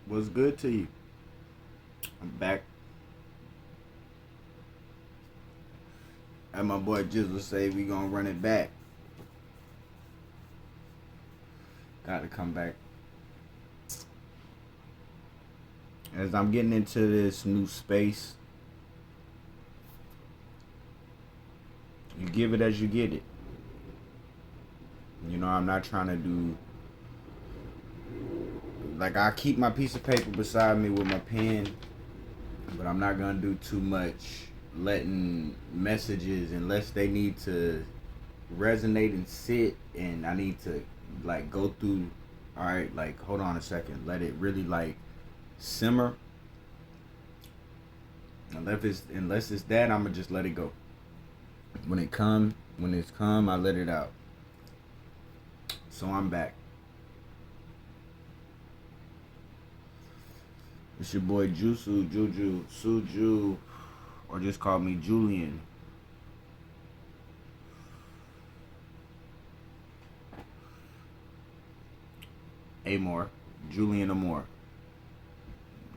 What's good to you? I'm back. And my boy Jizzle say we gonna run it back. Gotta come back. As I'm getting into this new space, you give it as you get it. You know, I'm not trying to do... Like, I keep my piece of paper beside me with my pen, but I'm not gonna do too much letting messages unless they need to resonate and sit, and I need to like go through. All right, like hold on a second, let it really like simmer. Unless it's that, I'ma just let it go. When it's come, I let it out. So I'm back. It's your boy Jusu, Juju, Suju, or just call me Julian. Amore, Julian Amore.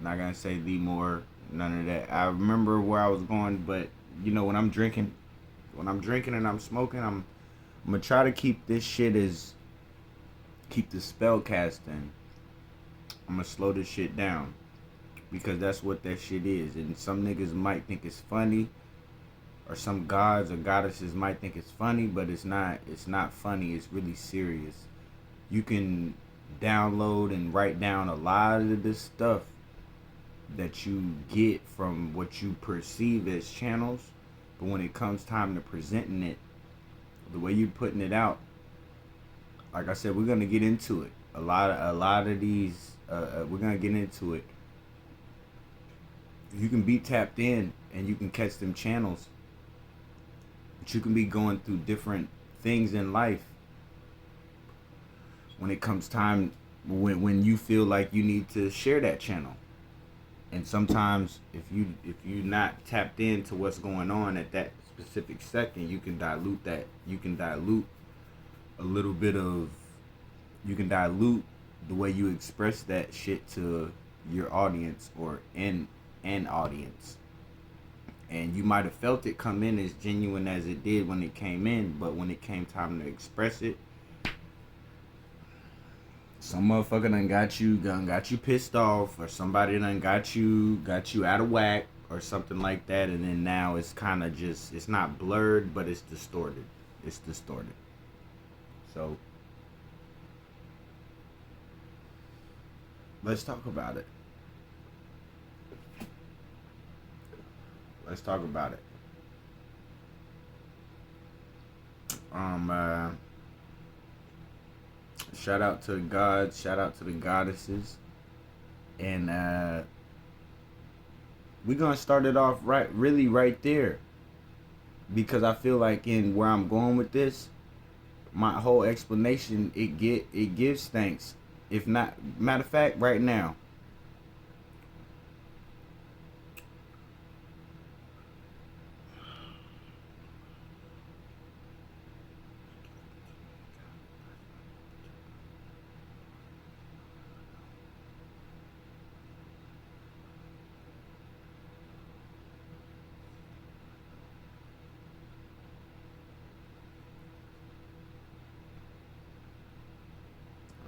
Not gonna say the more, none of that. I remember where I was going, but you know when I'm drinking and I'm smoking, I'm gonna try to keep this shit as keep the spell casting. I'm gonna slow this shit down because that's what that shit is. And some niggas might think it's funny, or some gods or goddesses might think it's funny, but it's not. It's not funny. It's really serious. You can download and write down a lot of this stuff that you get from what you perceive as channels, but when it comes time to presenting it, the way you putting it out, like I said, we're gonna get into it. A lot of these, we're gonna get into it. You can be tapped in and you can catch them channels, but you can be going through different things in life. When it comes time, when you feel like you need to share that channel, and sometimes if you're not tapped into what's going on at that specific second, you can dilute that. You can dilute a little bit of. You can dilute the way you express that shit to your audience or an audience, and you might have felt it come in as genuine as it did when it came in, but when it came time to express it, some motherfucker done got you pissed off, or somebody done got you out of whack or something like that, and then now it's kind of just, it's not blurred, but it's distorted. It's distorted. So let's talk about it. Let's talk about it. Shout out to the gods, shout out to the goddesses, and we're gonna start it off really right there, because I feel like in where I'm going with this, my whole explanation it gives thanks. If not, matter of fact, right now.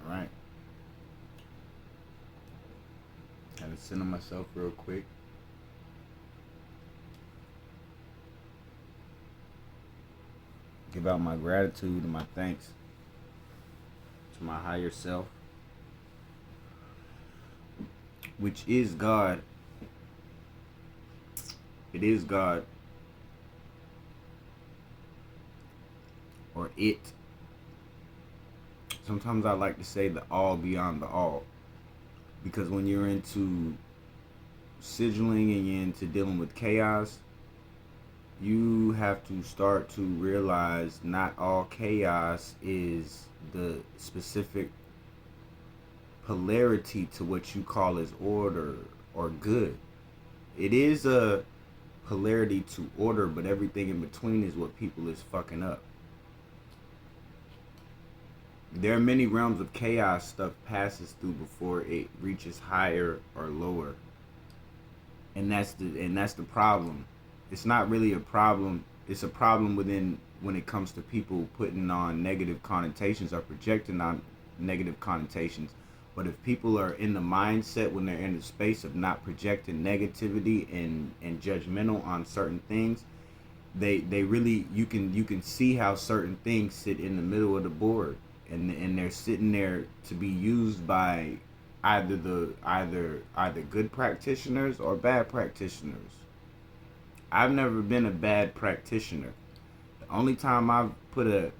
All right. Gotta center myself real quick. Give out my gratitude and my thanks to my higher self, which is God. It is God. Or it. Sometimes I like to say the all beyond the all. Because when you're into sigilling and you're into dealing with chaos, you have to start to realize not all chaos is the specific polarity to what you call as order or good. It is a polarity to order, but everything in between is what people is fucking up. There are many realms of chaos stuff passes through before it reaches higher or lower. And that's the problem. It's not really a problem. It's a problem within when it comes to people putting on negative connotations or projecting on negative connotations. But if people are in the mindset when they're in the space of not projecting negativity and judgmental on certain things, they really you can see how certain things sit in the middle of the board, and they're sitting there to be used by either good practitioners or bad practitioners. I've never been a bad practitioner. The only time I've put an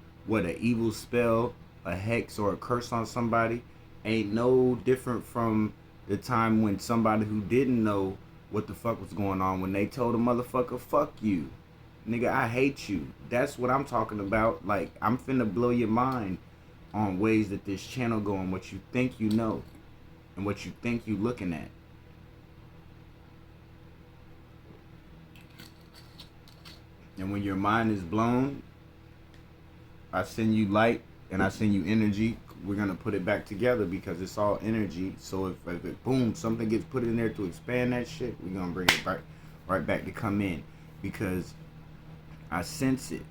evil spell, a hex, or a curse on somebody ain't no different from the time when somebody who didn't know what the fuck was going on, when they told a motherfucker, fuck you. Nigga, I hate you. That's what I'm talking about. Like, I'm finna blow your mind on ways that this channel go and what you think you know and what you think you looking at. And when your mind is blown, I send you light and I send you energy. We're gonna put it back together because it's all energy. So if it boom, something gets put in there to expand that shit, we're gonna bring it back right back to come in. Because I sense it.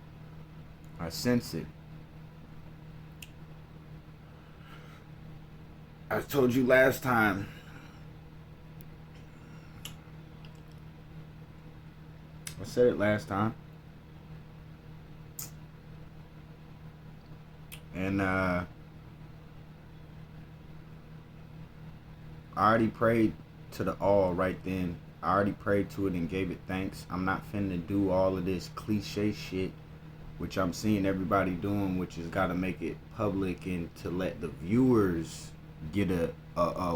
I sense it. I told you last time. I said it last time. And I already prayed to the all right then. I already prayed to it and gave it thanks. I'm not finna do all of this cliche shit, which I'm seeing everybody doing, which has got to make it public and to let the viewers get a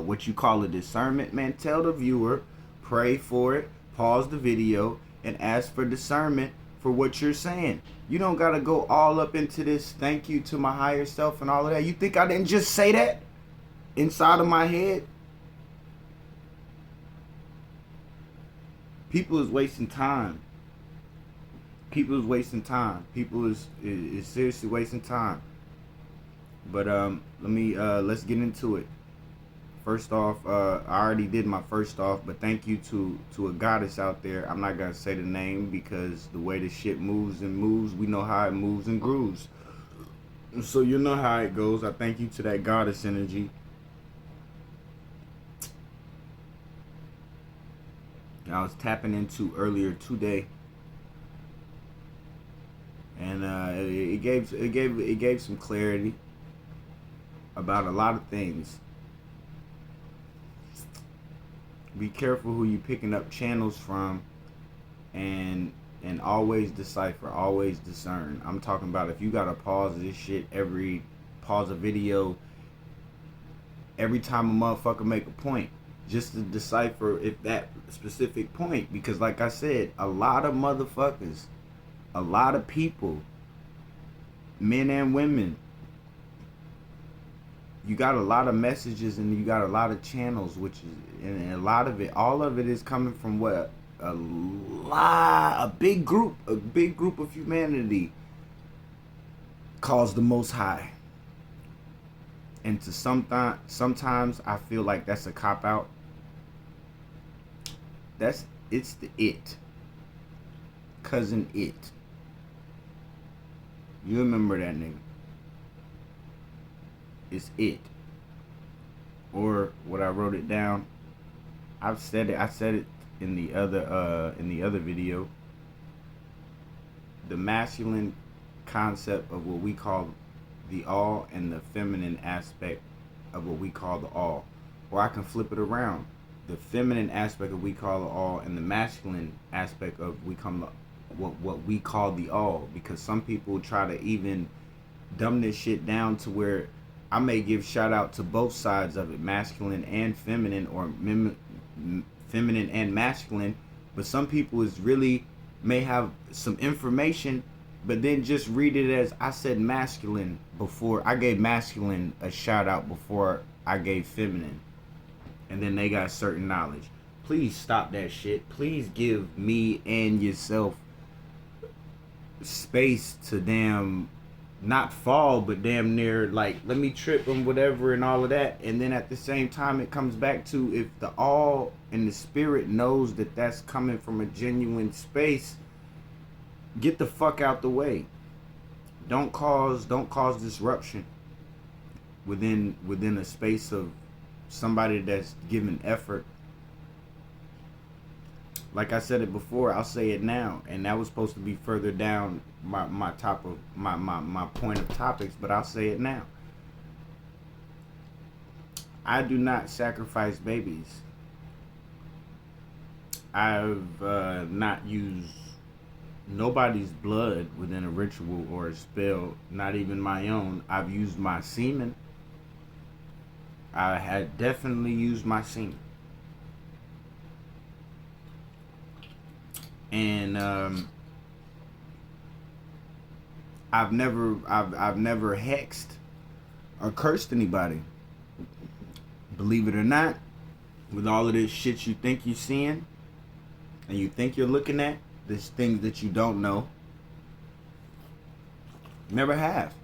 what you call a discernment. Man, tell the viewer, pray for it, pause the video, and ask for discernment for what you're saying. You don't got to go all up into this thank you to my higher self and all of that. You think I didn't just say that inside of my head? People is wasting time. People is wasting time. People is seriously wasting time. But let's get into it. First off, I already did my first off, but thank you to a goddess out there. I'm not gonna say the name because the way the shit moves, we know how it moves and grooves. So you know how it goes. I thank you to that goddess energy. I was tapping into earlier today, and it gave some clarity about a lot of things. Be careful who you picking up channels from, and always decipher, always discern. I'm talking about if you gotta pause this shit pause a video every time a motherfucker make a point, just to decipher if that specific point, because like I said, a lot of motherfuckers, a lot of people, men and women, you got a lot of messages and you got a lot of channels, which is, and a lot of it, all of it is coming from what? A big group of humanity calls the Most High. And to sometimes I feel like that's a cop out. It's the it. Cousin it. You remember that nigga. It's it. Or what I wrote it down. I said it in the other video. The masculine concept of what we call the all and the feminine aspect of what we call the all. Or I can flip it around. The feminine aspect of what we call the all and the masculine aspect of what we call the all. Because some people try to even dumb this shit down to where I may give shout out to both sides of it, masculine and feminine, or feminine and masculine. But some people is really may have some information, but then just read it as I said masculine before. I gave masculine a shout out before I gave feminine. And then they got certain knowledge. Please stop that shit. Please give me and yourself space to damn not fall, but damn near like, let me trip and whatever and all of that. And then at the same time, it comes back to, if the all and the spirit knows that that's coming from a genuine space, get the fuck out the way. Don't cause disruption within a space of somebody that's giving effort. Like I said it before, I'll say it now, and that was supposed to be further down my top of my point of topics, but I'll say it now. I do not sacrifice babies. I've not used nobody's blood within a ritual or a spell, not even my own. I've used my semen. I had definitely used my semen. And I've never hexed or cursed anybody. Believe it or not, with all of this shit you think you're seeing and you think you're looking at, there's things that you don't know. Never have.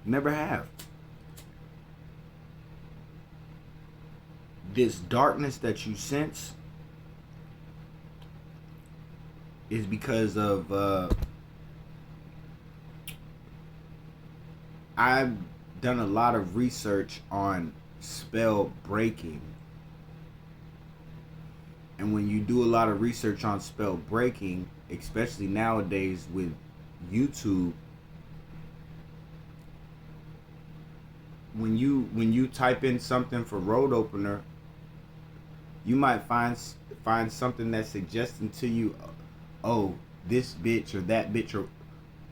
Never have. This darkness that you sense is because of I've done a lot of research on spell breaking. And when you do a lot of research on spell breaking, especially nowadays with YouTube, when you type in something for road opener, you might find something that's suggesting to you, oh, this bitch or that bitch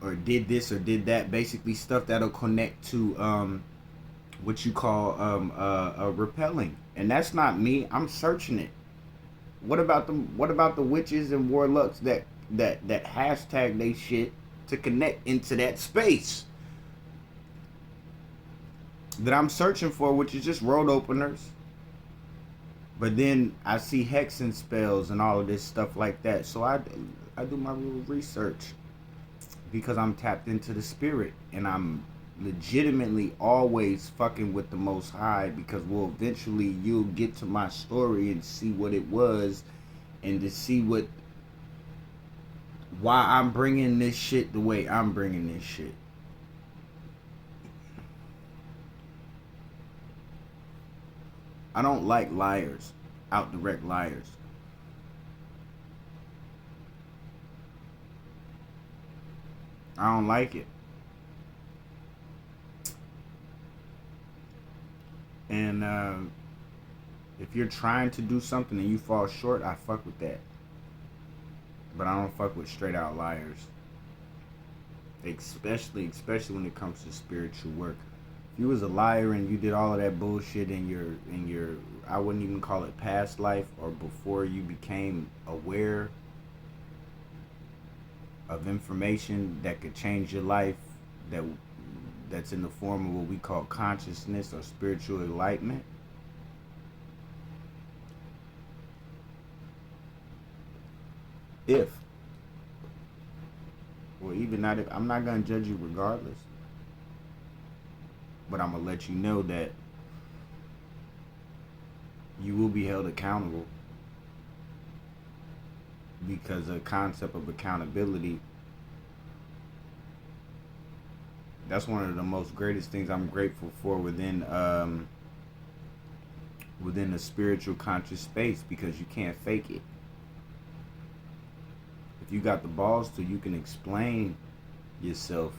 or did this or did that, basically stuff that'll connect to what you call repelling. And that's not me. I'm searching it. What about the witches and warlocks that hashtag they shit to connect into that space that I'm searching for, which is just road openers? But then I see hexing spells and all of this stuff like that. So I do my little research because I'm tapped into the spirit, and I'm legitimately always fucking with the Most High, because eventually you'll get to my story and see what it was, and to see why I'm bringing this shit the way I'm bringing this shit. I don't like liars, out direct liars. I don't like it. And if you're trying to do something and you fall short, I fuck with that. But I don't fuck with straight out liars. Especially when it comes to spiritual work. If you was a liar and you did all of that bullshit in your I wouldn't even call it past life, or before you became aware of information that could change your life, that's in the form of what we call consciousness or spiritual enlightenment, even not if, I'm not gonna judge you regardless, but I'm gonna let you know that you will be held accountable, because the concept of accountability, that's one of the most greatest things I'm grateful for within the spiritual conscious space, because you can't fake it. If you got the balls to, you can explain yourself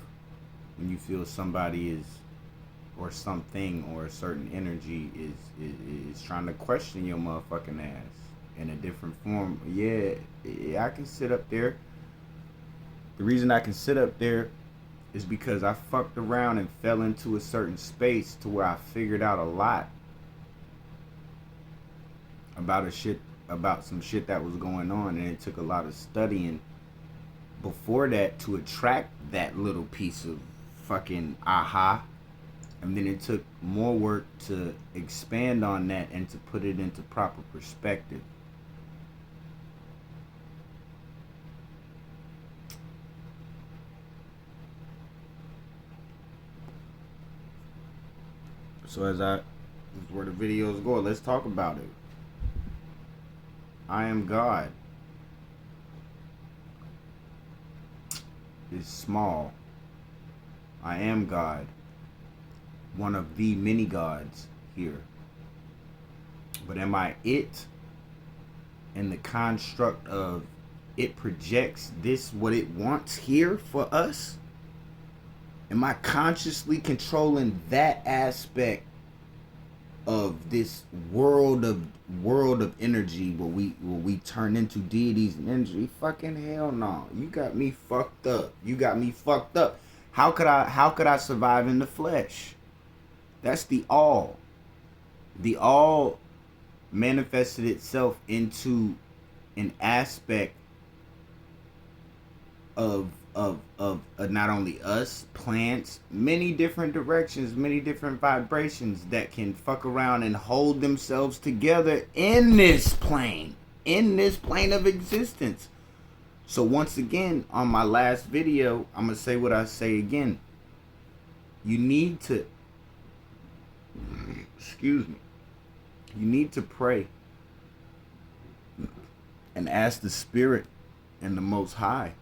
when you feel somebody is, or something, or a certain energy is trying to question your motherfucking ass in a different form. Yeah, I can sit up there. The reason I can sit up there is because I fucked around and fell into a certain space to where I figured out a lot about some shit that was going on, and it took a lot of studying before that to attract that little piece of fucking aha. And then it took more work to expand on that and to put it into proper perspective. So this is where the videos go. Let's talk about it. I am God. Is small. I am God. One of the many gods here. But am I it? In the construct of it projects this what it wants here for us? Am I consciously controlling that aspect of this world of energy where we turn into deities and energy? Fucking hell no. You got me fucked up. You got me fucked up. How could I survive in the flesh? That's the all. The all manifested itself into an aspect of not only us, plants, many different directions, many different vibrations that can fuck around and hold themselves together in this plane of existence. So once again, on my last video, I'm gonna say what I say again. You need to, excuse me, you need to pray and ask the Spirit and the Most High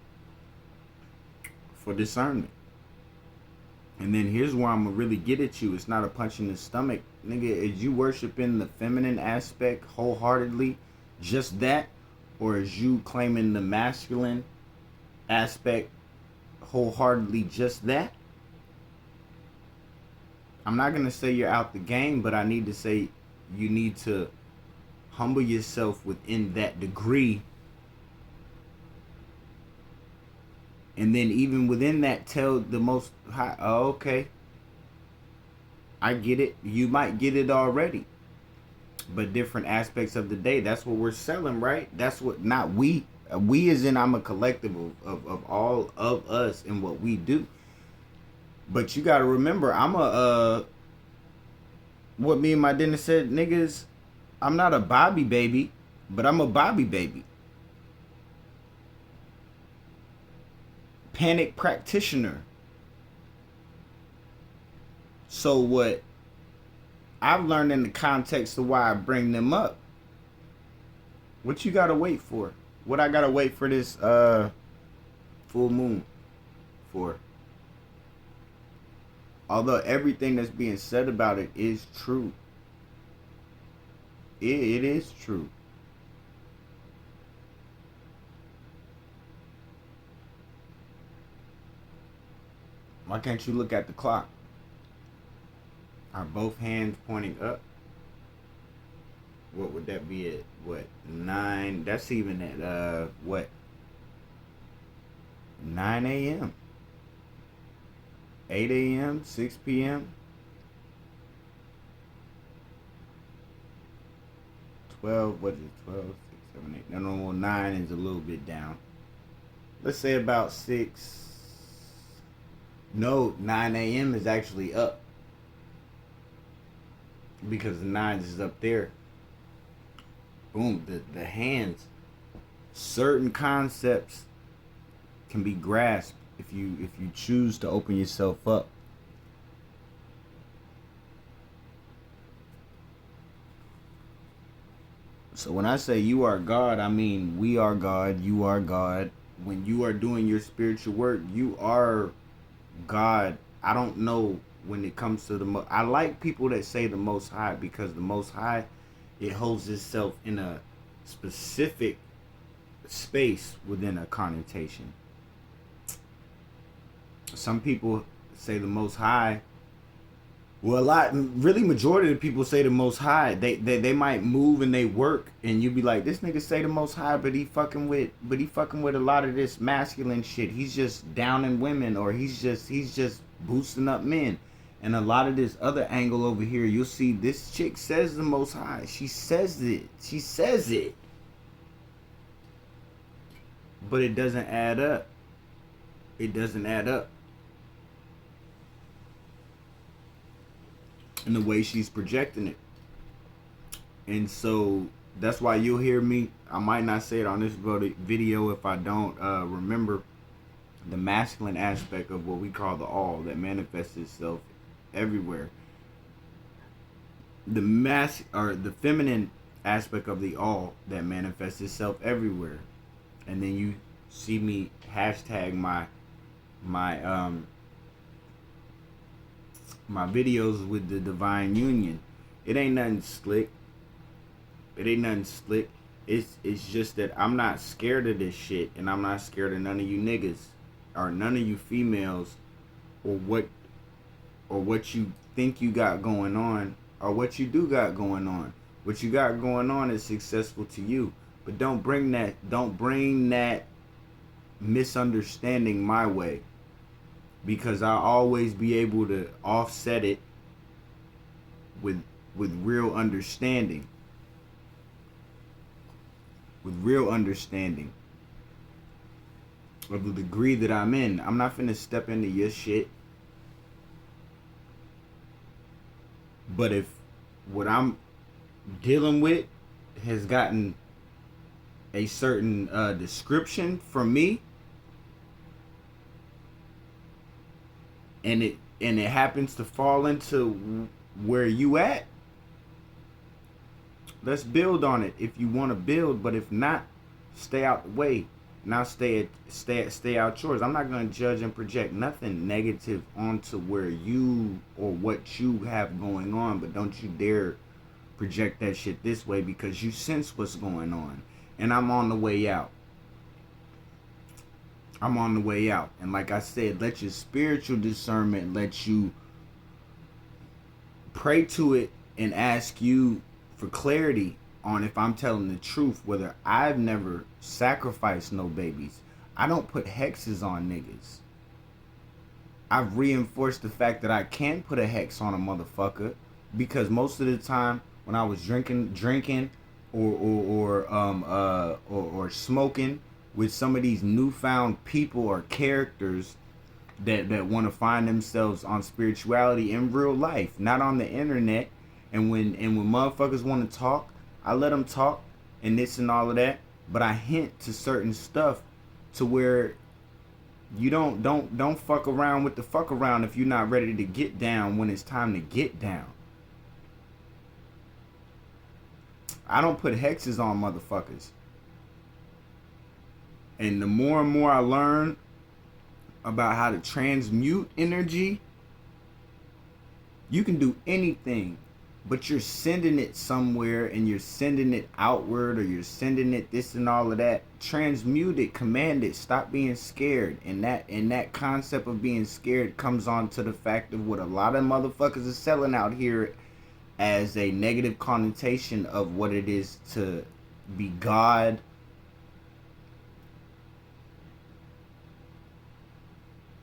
for discernment. And then here's where I'm gonna really get at you. It's not a punch in the stomach. Nigga, is you worshiping the feminine aspect wholeheartedly, just that? Or is you claiming the masculine aspect wholeheartedly, just that? I'm not gonna say you're out the game, but I need to say you need to humble yourself within that degree. And then even within that, tell the Most High, oh, okay, I get it. You might get it already. But different aspects of the day, that's what we're selling, right? That's what, not we. We as in I'm a collective of all of us and what we do. But you got to remember, I'm what me and my dentist said, niggas, I'm not a Bobby baby, but I'm a Bobby baby. Panic practitioner. So what I've learned in the context of why I bring them up, what you gotta wait for? What I gotta wait for this full moon for? Although everything that's being said about it is true. It is true. Why can't you look at the clock? Are both hands pointing up? What would that be at? What, 9? That's even at, what? 9 a.m. 8 a.m., 6 p.m. 12, what is it? 12, 6, 7, 8. No, 9 is a little bit down. Let's say about 6. No, 9 a.m. is actually up. Because the 9 is up there. Boom, the hands. Certain concepts can be grasped if you choose to open yourself up. So when I say you are God, I mean we are God, you are God. When you are doing your spiritual work, you are God. I don't know when it comes to I like people that say the Most High, because the Most High, it holds itself in a specific space within a connotation. Some people say the Most High. Well, majority of the people say the Most High. They might move and they work, and you be like, this nigga say the Most High, but he fucking with a lot of this masculine shit. He's just downing women, or he's just boosting up men. And a lot of this other angle over here, you'll see this chick says the Most High. She says it. She says it. But it doesn't add up. It doesn't add up. In the way she's projecting it. And so that's why you'll hear me, I might not say it on this video if I don't remember the masculine aspect of what we call the all that manifests itself everywhere. the mass or the feminine aspect of the all that manifests itself everywhere. And then you see me hashtag my my videos with the divine union. It ain't nothing slick. It ain't nothing slick. It's just that I'm not scared of this shit, and I'm not scared of none of you niggas or none of you females, or what you think you got going on, or what you do got going on. What you got going on is successful to you, but don't bring that misunderstanding my way, because I'll always be able to offset it with real understanding. With real understanding of the degree that I'm in. I'm not finna step into your shit. But if what I'm dealing with has gotten a certain description from me, and it happens to fall into where you at, let's build on it if you want to build. But if not, stay out the way. Now stay out yours. I'm not going to judge and project nothing negative onto where you or what you have going on, but don't you dare project that shit this way, because you sense what's going on. And I'm on the way out. I'm on the way out. And like I said, let your spiritual discernment let you pray to it and ask you for clarity on if I'm telling the truth, whether I've never sacrificed no babies. I don't put hexes on niggas. I've reinforced the fact that I can't put a hex on a motherfucker, because most of the time when I was drinking or smoking with some of these newfound people or characters that want to find themselves on spirituality in real life, not on the internet. And when motherfuckers want to talk, I let them talk and this and all of that, but I hint to certain stuff to where you don't fuck around with the fuck around if you're not ready to get down when it's time to get down. I don't put hexes on motherfuckers. And the more and more I learn about how to transmute energy, you can do anything, but you're sending it somewhere, and you're sending it outward, or you're sending it this and all of that. Transmute it, command it, stop being scared. And that concept of being scared comes on to the fact of what a lot of motherfuckers are selling out here as a negative connotation of what it is to be God,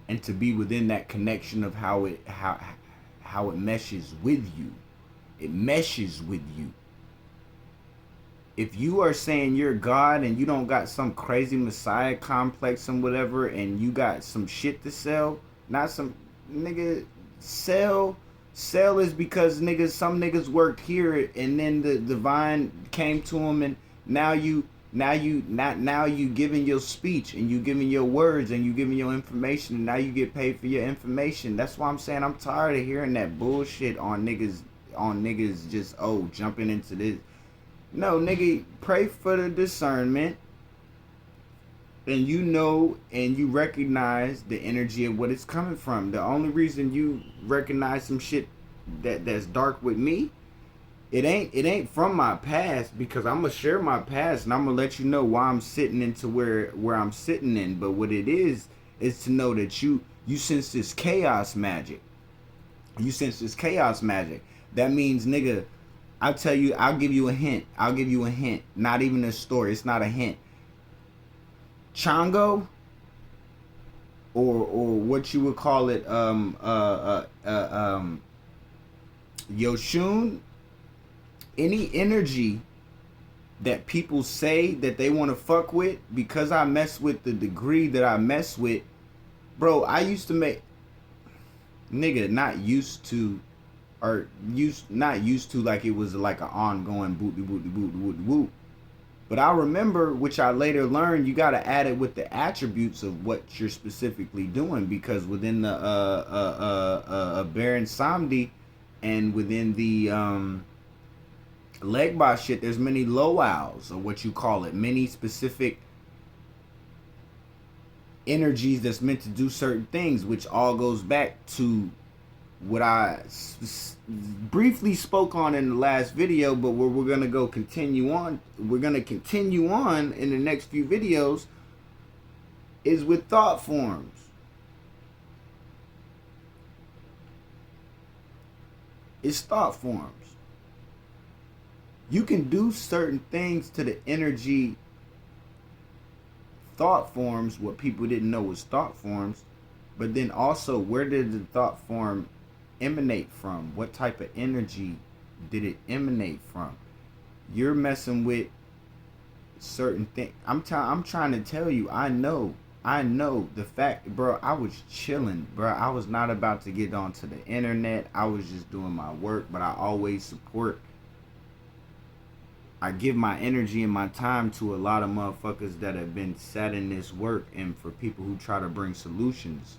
and to be within that connection of how it meshes with you. It meshes with you. If you are saying you're God and you don't got some crazy messiah complex and whatever, and you got some shit to sell, not some nigga, sell is because some niggas worked here, and then the divine came to them, and now you giving your speech, and you giving your words, and you giving your information, and now you get paid for your information. That's why I'm saying I'm tired of hearing that bullshit on niggas just jumping into this. No, nigga, pray for the discernment, and you know and you recognize the energy of what it's coming from. The only reason you recognize some shit that's dark with me, it ain't from my past, because I'm gonna share my past and I'm gonna let you know why I'm sitting into where I'm sitting in. But what it is to know that you sense this chaos magic. You sense this chaos magic. That means, nigga, I'll give you a hint. Not even a story. It's not a hint. Chango, or what you would call it, Yoshun, any energy that people say that they want to fuck with, because I mess with the degree that I mess with, bro, I used to make, nigga, not used to like it was like an ongoing boot. But I remember, which I later learned, you got to add it with the attributes of what you're specifically doing, because within the Baron Samdi, And within the leg box shit, there's many low-owls, or what you call it, many specific energies that's meant to do certain things, which all goes back to what I briefly spoke on in the last video, but where we're going to go continue on, we're going to continue on in the next few videos, is with thought forms. It's thought forms. You can do certain things to the energy thought forms, what people didn't know was thought forms, but then also, where did the thought form emanate from? What type of energy did it emanate from? You're messing with certain things. I'm trying to tell you, I know the fact, bro. I was chilling, bro. I was not about to get onto the internet. I was just doing my work, but I always support. I give my energy and my time to a lot of motherfuckers that have been sat in this work, and for people who try to bring solutions.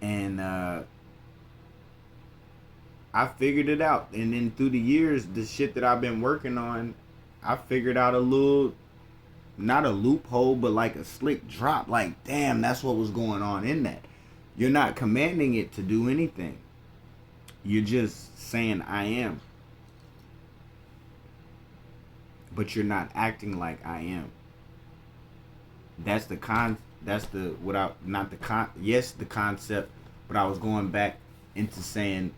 And I figured it out. And then through the years, the shit that I've been working on, I figured out a little, not a loophole, but like a slick drop. Like, damn, that's what was going on in that. You're not commanding it to do anything. You're just saying, I am. But you're not acting like I am. That's the concept, but I was going back into saying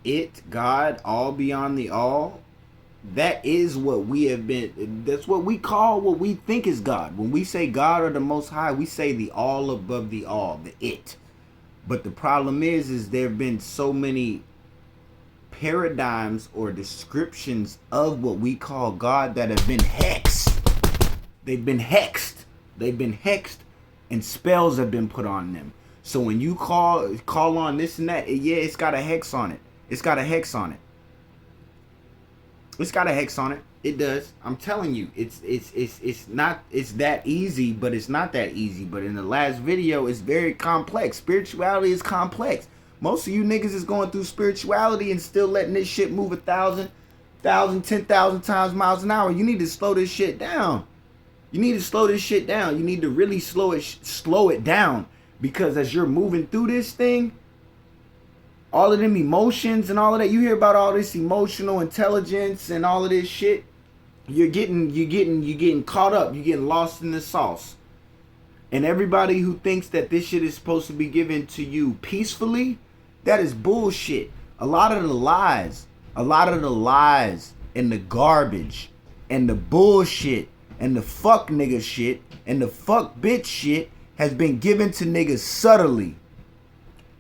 it, God, all beyond the all. That is what we have been. That's what we call what we think is God. When we say God or the Most High, we say the all above the all, the it. But the problem is there have been so many paradigms or descriptions of what we call God that have been hexed. They've been hexed. They've been hexed, and spells have been put on them. So when you call on this and that, yeah, it's got a hex on it. It's got a hex on it. It's got a hex on it. It does. I'm telling you, it's that easy, but it's not that easy. But in the last video, it's very complex. Spirituality is complex. Most of you niggas is going through spirituality and still letting this shit move 1,000, 10,000 times miles an hour. You need to slow this shit down. You need to slow this shit down. You need to really slow it down, because as you're moving through this thing, all of them emotions and all of that, you hear about all this emotional intelligence and all of this shit. You're getting caught up. You're getting lost in the sauce. And everybody who thinks that this shit is supposed to be given to you peacefully, that is bullshit. A lot of the lies and the garbage and the bullshit and the fuck nigga shit and the fuck bitch shit has been given to niggas subtly.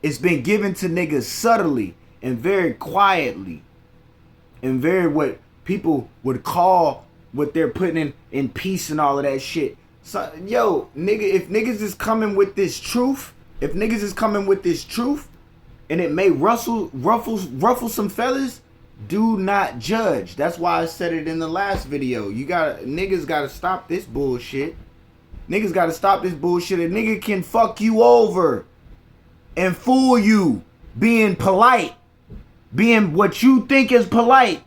It's been given to niggas subtly and very quietly, and very what people would call what they're putting in peace and all of that shit. So, yo, nigga, if niggas is coming with this truth, and it may ruffle some fellas, do not judge. That's why I said it in the last video. Niggas gotta stop this bullshit. Niggas gotta stop this bullshit. A nigga can fuck you over and fool you, being polite, being what you think is polite.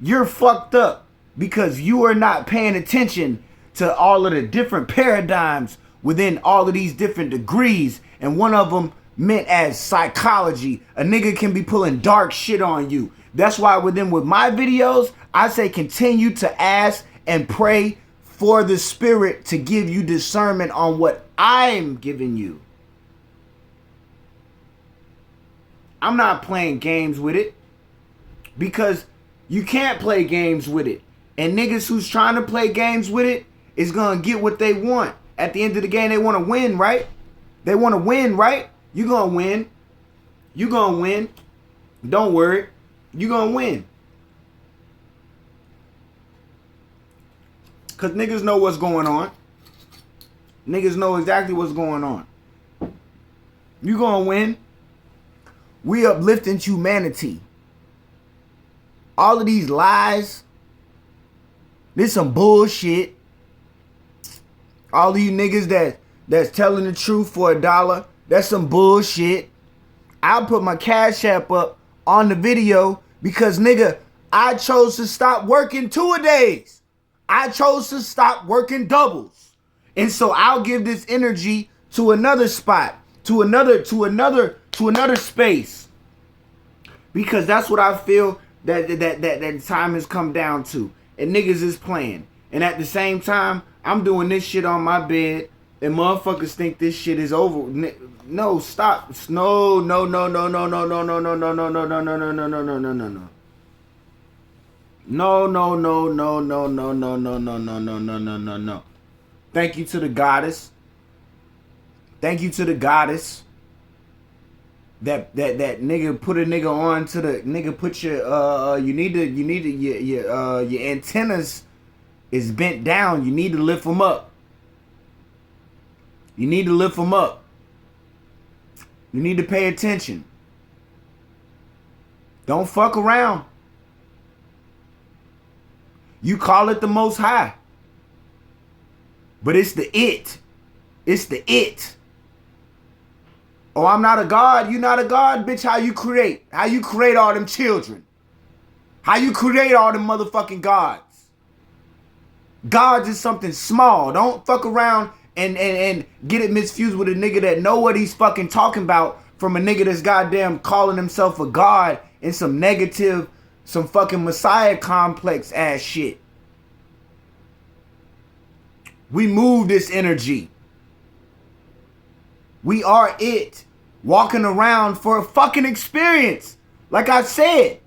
You're fucked up because you are not paying attention to all of the different paradigms within all of these different degrees. And one of them meant as psychology. A nigga can be pulling dark shit on you. That's why with my videos, I say continue to ask and pray for the spirit to give you discernment on what I'm giving you. I'm not playing games with it, because you can't play games with it. And niggas who's trying to play games with it is going to get what they want. At the end of the game, they want to win, right? They want to win, right? You going to win. You going to win. Don't worry. You going to win. Because niggas know what's going on. Niggas know exactly what's going on. You going to win. We uplifting humanity. All of these lies, this some bullshit. All of you niggas that's telling the truth for $1, that's some bullshit. I'll put my Cash App up on the video because, nigga, I chose to stop working 2-a-days. I chose to stop working doubles. And so I'll give this energy to another spot, to another space. Because that's what I feel that time has come down to. And niggas is playing. And at the same time, I'm doing this shit on my bed. And motherfuckers think this shit is over. No, stop. No. No. Thank you to the goddess. Thank you to the goddess. That nigga put a nigga on to the nigga put your your antennas is bent down. You need to lift them up. You need to lift them up. You need to pay attention. Don't fuck around. You call it the Most High. But it's the it. It's the it. Oh, I'm not a god. You not a god? Bitch, how you create? How you create all them children? How you create all them motherfucking gods? Gods is something small. Don't fuck around and get it misfused with a nigga that know what he's fucking talking about from a nigga that's goddamn calling himself a god in some negative, some fucking Messiah complex ass shit. We move this energy. We are it. Walking around for a fucking experience. Like I said.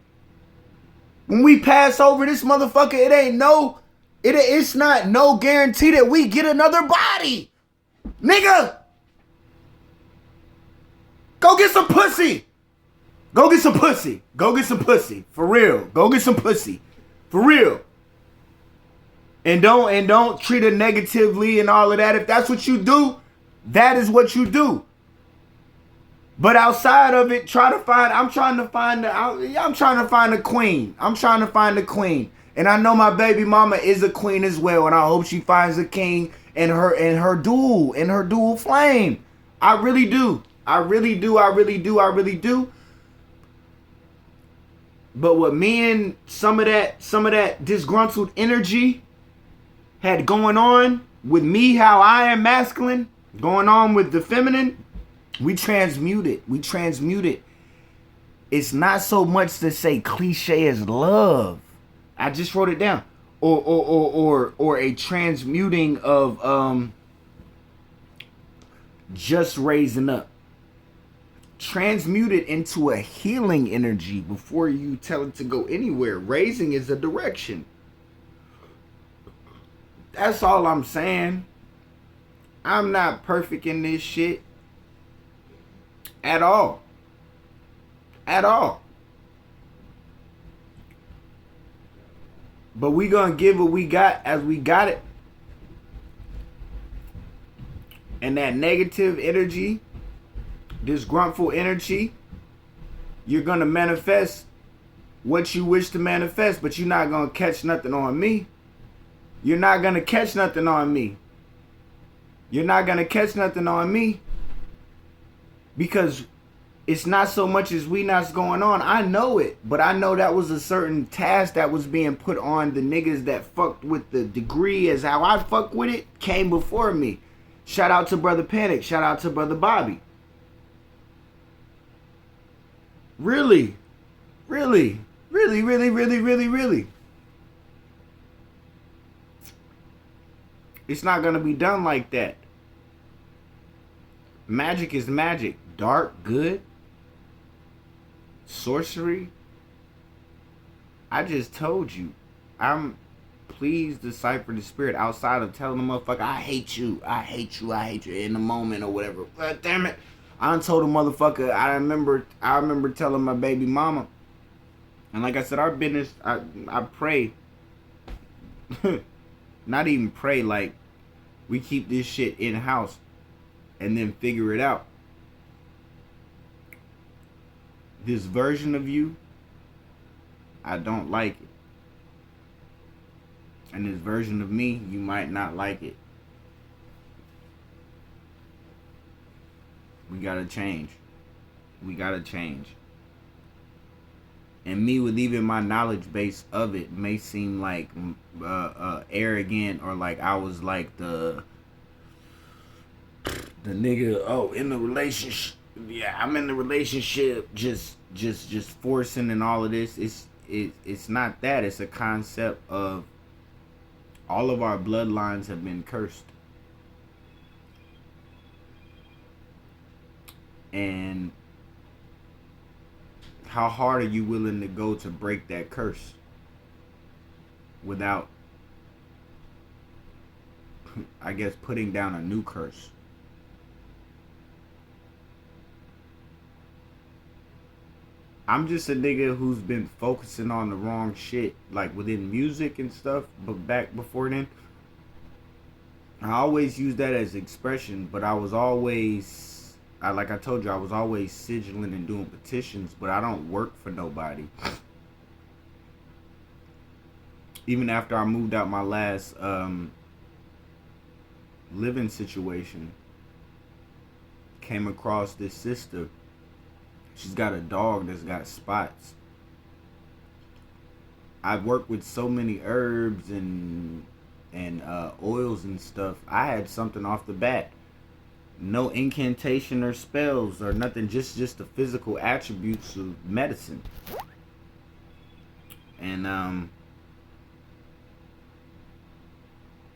When we pass over this motherfucker, it's not no guarantee that we get another body. Nigga. Go get some pussy. Go get some pussy. Go get some pussy. For real. Go get some pussy. For real. And don't treat it negatively and all of that. If that's what you do, that is what you do. But outside of it, I'm trying to find a queen. I'm trying to find a queen. And I know my baby mama is a queen as well. And I hope she finds a king in her dual flame. I really do. I really do. But what me and some of that disgruntled energy had going on with me, how I am masculine, going on with the feminine, we transmute it. It's not so much to say cliche as love. I just wrote it down. Or a transmuting of just raising up. Transmute it into a healing energy before you tell it to go anywhere. Raising is a direction. That's all I'm saying. I'm not perfect in this shit. At all. At all. But we gonna give what we got as we got it. And that negative energy, disgruntled energy, you're gonna manifest what you wish to manifest, but you're not gonna catch nothing on me. You're not gonna catch nothing on me. You're not gonna catch nothing on me. Because it's not so much as we not's going on. I know it. But I know that was a certain task that was being put on the niggas that fucked with the degree as how I fuck with it came before me. Shout out to Brother Panic. Shout out to Brother Bobby. Really. Really. Really, really, really, really, really. It's not going to be done like that. Magic is magic. Dark, good. Sorcery. I just told you. Please decipher the spirit outside of telling the motherfucker, I hate you in the moment or whatever. But damn it. I done told the motherfucker, I remember telling my baby mama. And like I said, our business, I pray. Not even pray, like we keep this shit in house and then figure it out. This version of you, I don't like it. And this version of me, you might not like it. We gotta change. We gotta change. And me, with even my knowledge base of it, may seem like arrogant, or like I was like the nigga. Oh, in the relationship, yeah, I'm in the relationship, just forcing and all of this. It's not that. It's a concept of all of our bloodlines have been cursed, and how hard are you willing to go to break that curse without, I guess, putting down a new curse? I'm just a nigga who's been focusing on the wrong shit, like within music and stuff. But back before then, I always used that as expression. But I was always, like I told you, I was always sigiling and doing petitions. But I don't work for nobody. Even after I moved out my last living situation, came across this sister. She's got a dog that's got spots. I've worked with so many herbs and oils and stuff. I had something off the bat. No incantation or spells or nothing. Just the physical attributes of medicine. And I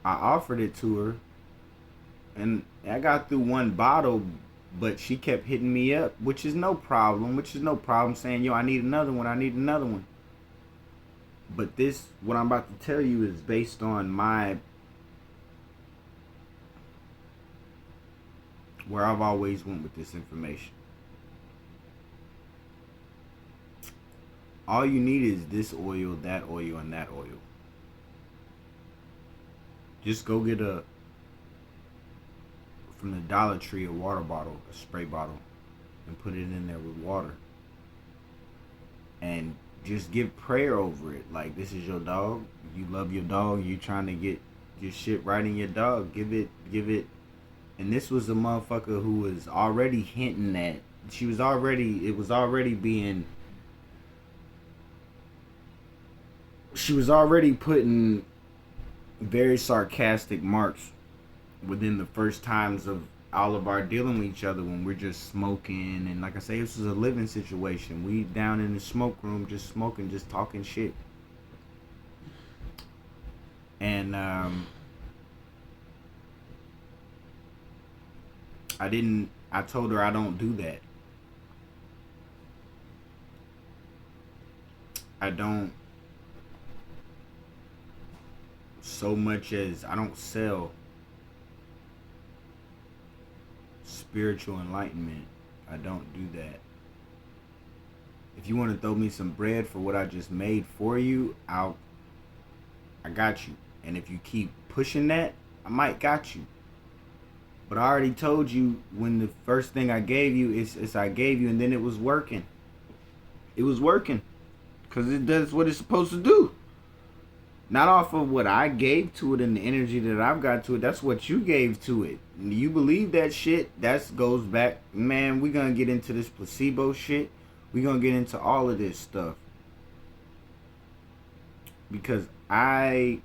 offered it to her, and I got through one bottle. But she kept hitting me up, which is no problem. Saying, yo, I need another one. But this, what I'm about to tell you, is based on where I've always went with this information. All you need is this oil, that oil, and that oil. Just go get from the Dollar Tree, a water bottle, a spray bottle, and put it in there with water. And just give prayer over it. Like, this is your dog. You love your dog. You trying to get your shit right in your dog. Give it. And this was a motherfucker who was already hinting at. It was already putting very sarcastic marks within the first times of all of our dealing with each other, when we're just smoking. And like I say, this was a living situation. We down in the smoke room, just smoking, just talking shit. And I told her I don't do that. I don't, so much as I don't sell spiritual enlightenment. I don't do that. If you want to throw me some bread for what I just made for you, I got you. And if you keep pushing that, I might got you. But I already told you, when the first thing I gave you is I gave you, and then it was working. It was working. Because it does what it's supposed to do. Not off of what I gave to it and the energy that I've got to it. That's what you gave to it. You believe that shit, that goes back. Man, we're going to get into this placebo shit. We're going to get into all of this stuff. Because I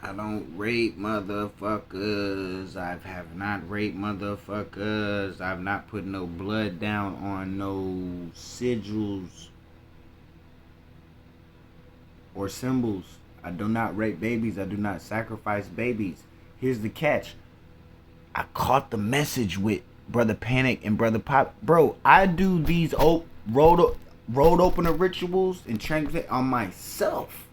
don't rape motherfuckers. I have not raped motherfuckers. I've not put no blood down on no sigils or symbols. I do not rape babies. I do not sacrifice babies. Here's the catch. I caught the message with Brother Panic and Brother Pop. Bro, I do these road opener rituals and translate on myself.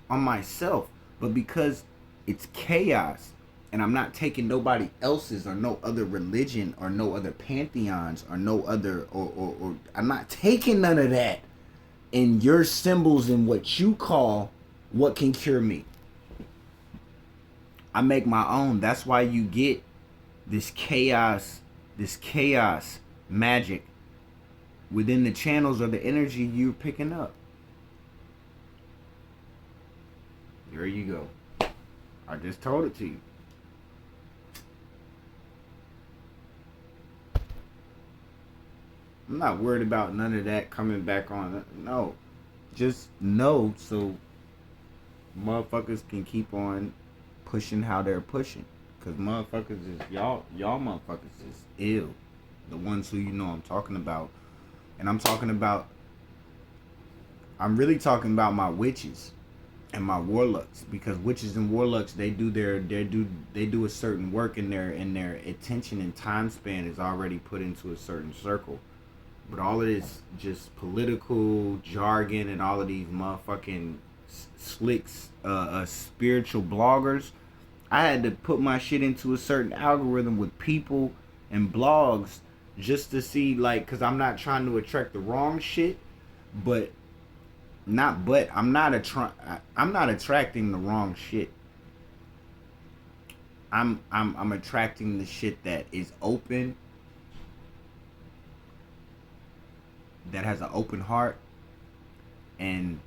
But because it's chaos, and I'm not taking nobody else's or no other religion or no other pantheons or no other, or I'm not taking none of that in your symbols and what you call what can cure me. I make my own. That's why you get this chaos magic within the channels or the energy you're picking up. There you go. I just told it to you. I'm not worried about none of that coming back on. No. Just know so motherfuckers can keep on pushing how they're pushing. Cause motherfuckers is y'all motherfuckers is ill. The ones who you know I'm talking about. And I'm really talking about my witches and my warlocks, because witches and warlocks, they do a certain work, in their attention and time span is already put into a certain circle. But all of this just political jargon and all of these motherfucking slicks, spiritual bloggers, I had to put my shit into a certain algorithm with people and blogs just to see, like, cause I'm not trying to attract the wrong shit, I'm not attracting the wrong shit. I'm attracting the shit that is open, that has an open heart, and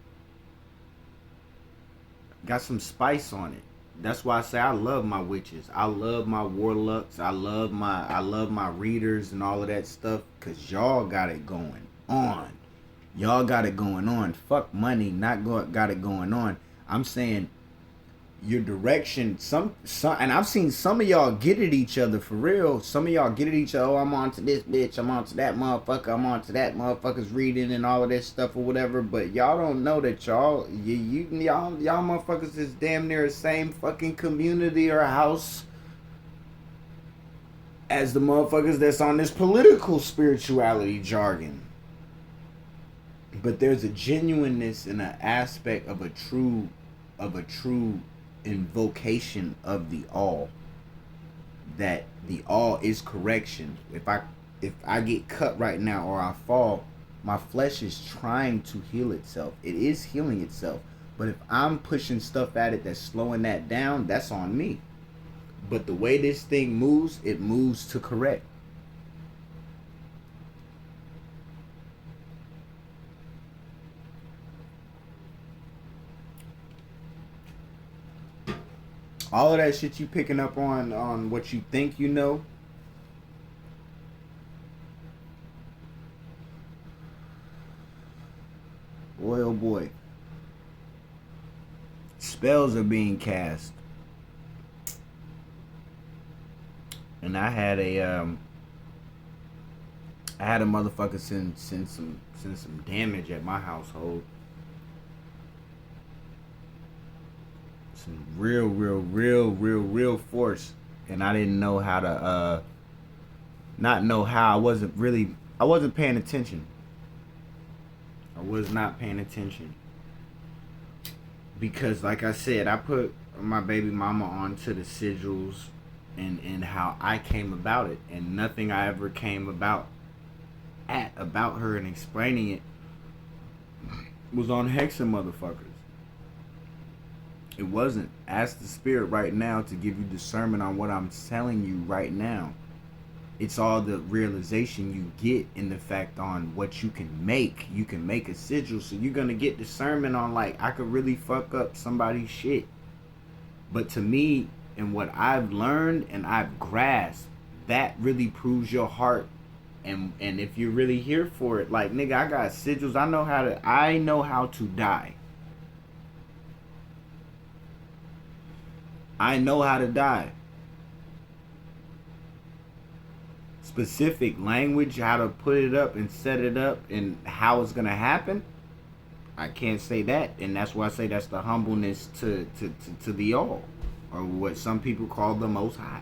got some spice on it. That's why I say I love my witches. I love my warlocks. I love my readers and all of that stuff, cause y'all got it going on. Y'all got it going on. Fuck money, got it going on. I'm saying your direction, some, and I've seen some of y'all get at each other for real. Some of y'all get at each other. Oh, I'm on to this bitch. I'm on to that motherfucker. I'm on to that motherfucker's reading and all of this stuff or whatever. But y'all don't know that y'all motherfuckers is damn near the same fucking community or house as the motherfuckers that's on this political spirituality jargon. But there's a genuineness and an aspect of a true invocation of the all. That the all is correction. If I get cut right now or I fall, my flesh is trying to heal itself. It is healing itself. But if I'm pushing stuff at it that's slowing that down, that's on me. But the way this thing moves, it moves to correct. All of that shit you picking up on what you think you know. Boy, oh boy. Spells are being cast. And I had a motherfucker send some damage at my household. Some real force, and I didn't know how to not know how. I wasn't paying attention. I was not paying attention because, like I said, I put my baby mama onto the sigils and how I came about it, and nothing I ever came about her and explaining it was on hexing motherfuckers. It wasn't. Ask the spirit right now to give you discernment on what I'm telling you right now. It's all the realization you get in the fact on what you can make. You can make a sigil, so you're gonna get discernment on, like, I could really fuck up somebody's shit. But to me, and what I've learned and I've grasped, that really proves your heart. And if you're really here for it, like, nigga, I got sigils. I know how to die. I know how to die. Specific language, how to put it up and set it up and how it's gonna happen, I can't say that. And that's why I say that's the humbleness to the all, or what some people call the most high.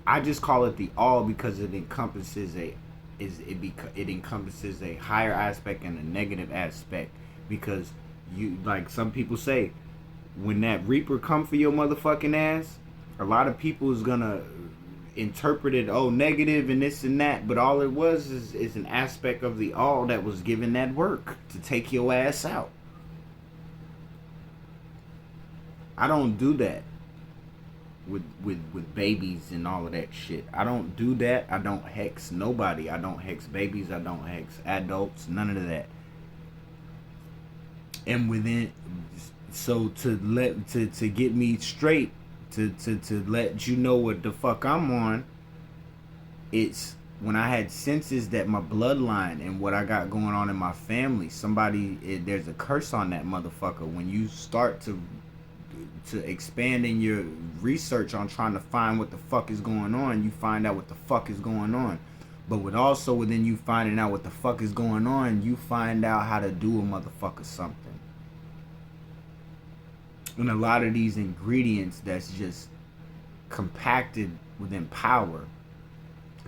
I just call it the all because it encompasses it encompasses a higher aspect and a negative aspect. Because you, like some people say, when that reaper come for your motherfucking ass, a lot of people is gonna interpret it, oh, negative and this and that, but all it was is an aspect of the all that was given that work to take your ass out. I don't do that with babies and all of that shit. I don't do that. I don't hex nobody. I don't hex babies. I don't hex adults. None of that. And within, so to get me straight, to let you know what the fuck I'm on, it's when I had senses that my bloodline and what I got going on in my family, there's a curse on that motherfucker. When you start to expand in your research on trying to find what the fuck is going on, you find out what the fuck is going on. But within you finding out what the fuck is going on, you find out how to do a motherfucker something. And a lot of these ingredients that's just compacted within power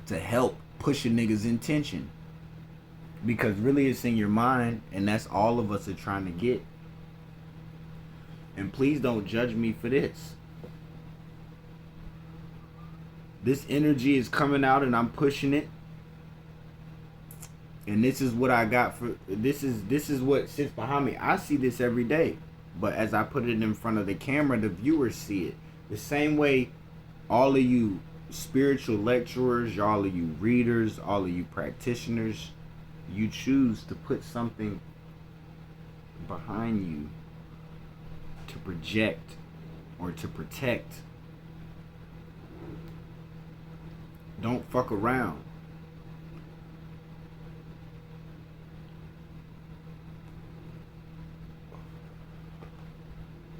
to help push a nigga's intention. Because really it's in your mind, and that's all of us are trying to get. And please don't judge me for this. This energy is coming out and I'm pushing it. And this is what I got for this is what sits behind me. I see this every day. But as I put it in front of the camera, the viewers see it. The same way all of you spiritual lecturers, all of you readers, all of you practitioners, you choose to put something behind you to project or to protect. Don't fuck around.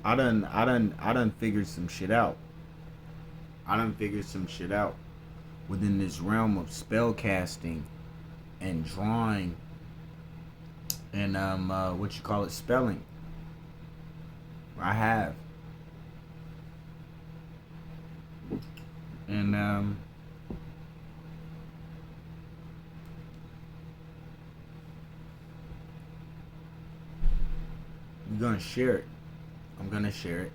I done figured some shit out. Within this realm of spell casting and drawing and spelling. I have. And I'm gonna share it. I'm gonna share it.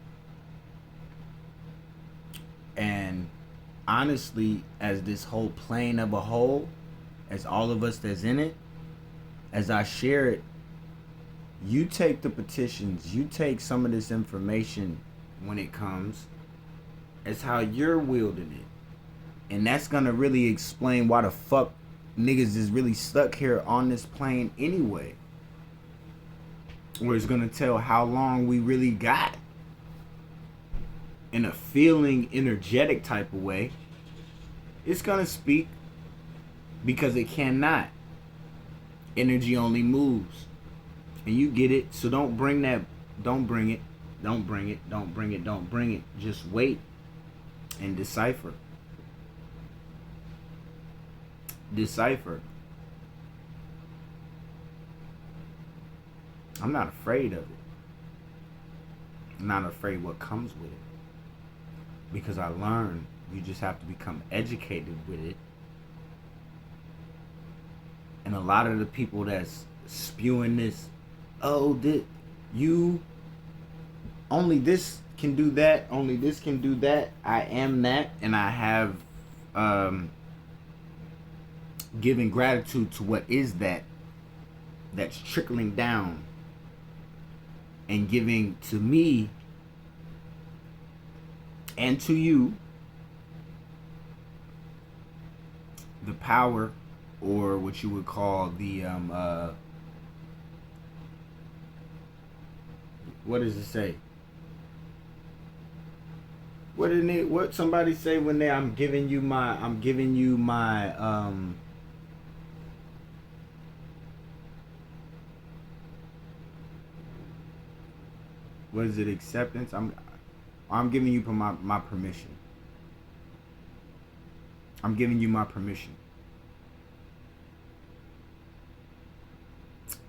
And honestly, as this whole plane of a whole, as all of us that's in it, as I share it, you take the petitions, you take some of this information when it comes, as how you're wielding it. And that's gonna really explain why the fuck niggas is really stuck here on this plane anyway. Or it's gonna tell how long we really got. In a feeling, energetic type of way. It's gonna speak. Because it cannot. Energy only moves. And you get it. So don't bring it. Just wait and decipher. I'm not afraid of it. I'm not afraid what comes with it. Because I learned you just have to become educated with it. And a lot of the people that's spewing this, only this can do that, only this can do that. I am that, and I have given gratitude to what is that's trickling down and giving to me and to you the power, or what you would call the what does it say? What somebody say when I'm giving you my what is it, acceptance? I'm giving you my permission. I'm giving you my permission.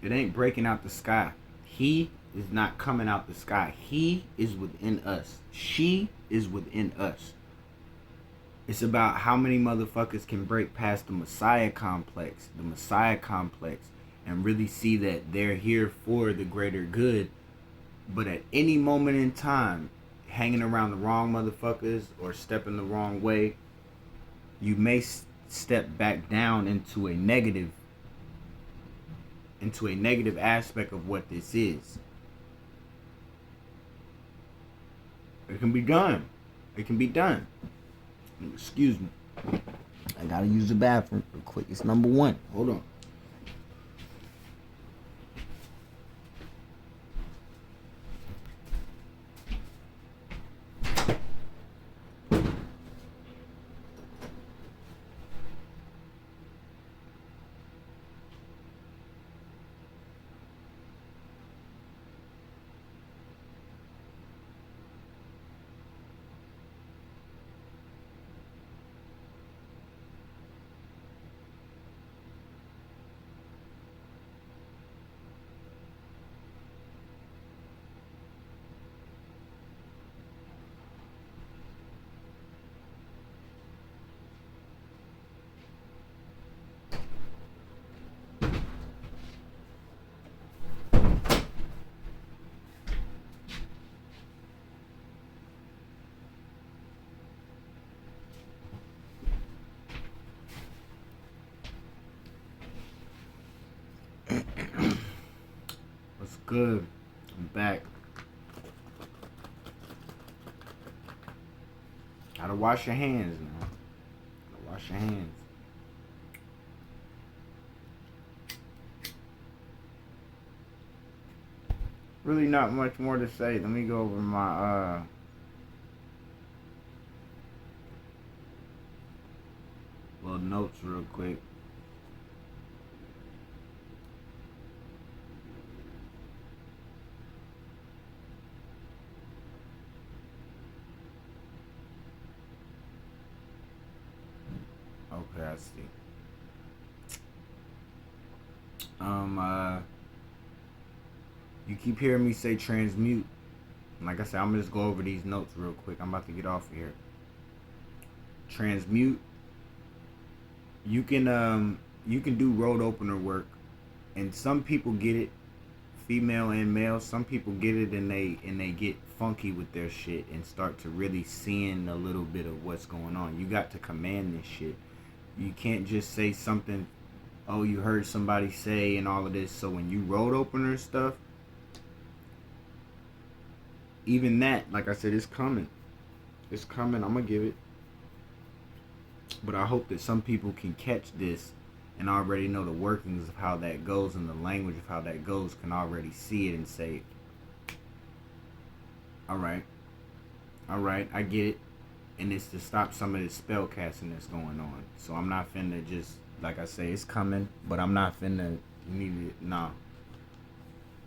It ain't breaking out the sky. He is not coming out the sky. He is within us. She is within us. It's about how many motherfuckers can break past the Messiah complex, and really see that they're here for the greater good. But at any moment in time, hanging around the wrong motherfuckers or stepping the wrong way, you may step back down into a negative aspect of what this is. It can be done. Excuse me. I gotta use the bathroom real quick. It's number 1. Hold on. Good. I'm back. Gotta wash your hands now. Gotta wash your hands. Really not much more to say. Let me go over my little notes real quick. Okay, I see. You keep hearing me say transmute. Like I said, I'm gonna just go over these notes real quick. I'm about to get off of here. Transmute. You can do road opener work, and some people get it, female and male. Some people get it and they get funky with their shit and start to really seeing a little bit of what's going on. You got to command this shit. You can't just say something, oh, you heard somebody say and all of this. So when you road opener stuff, even that, like I said, it's coming. It's coming. I'm gonna give it. But I hope that some people can catch this and already know the workings of how that goes and the language of how that goes, can already see it and say, alright, I get it. And it's to stop some of this spell casting that's going on. So I'm not finna just, like I say, it's coming, but I'm not finna, nah.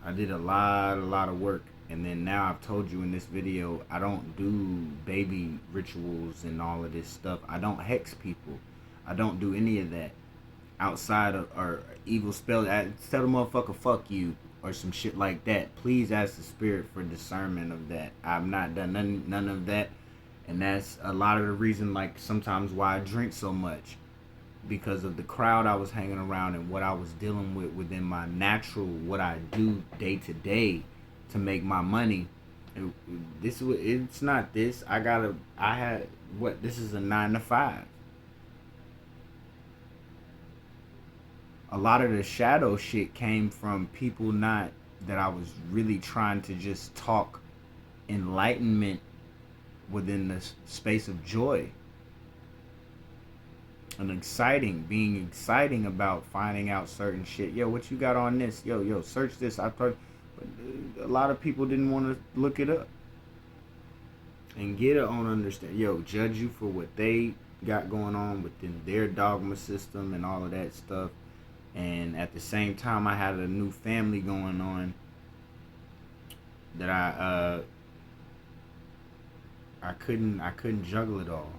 I did a lot of work. And then now I've told you in this video, I don't do baby rituals and all of this stuff. I don't hex people. I don't do any of that. Outside of, or evil spell, tell the motherfucker fuck you or some shit like that. Please ask the spirit for discernment of that. I've not done none of that. And that's a lot of the reason, like, sometimes why I drink so much. Because of the crowd I was hanging around and what I was dealing with within my natural, what I do day to day to make my money. It's not this. This is a 9 to 5. A lot of the shadow shit came from people not that I was really trying to just talk enlightenment within the space of joy. And being exciting about finding out certain shit. Yo, what you got on this? Yo, search this. But a lot of people didn't want to look it up and get it on understand. Yo, judge you for what they got going on within their dogma system and all of that stuff. And at the same time, I had a new family going on that I couldn't juggle it all.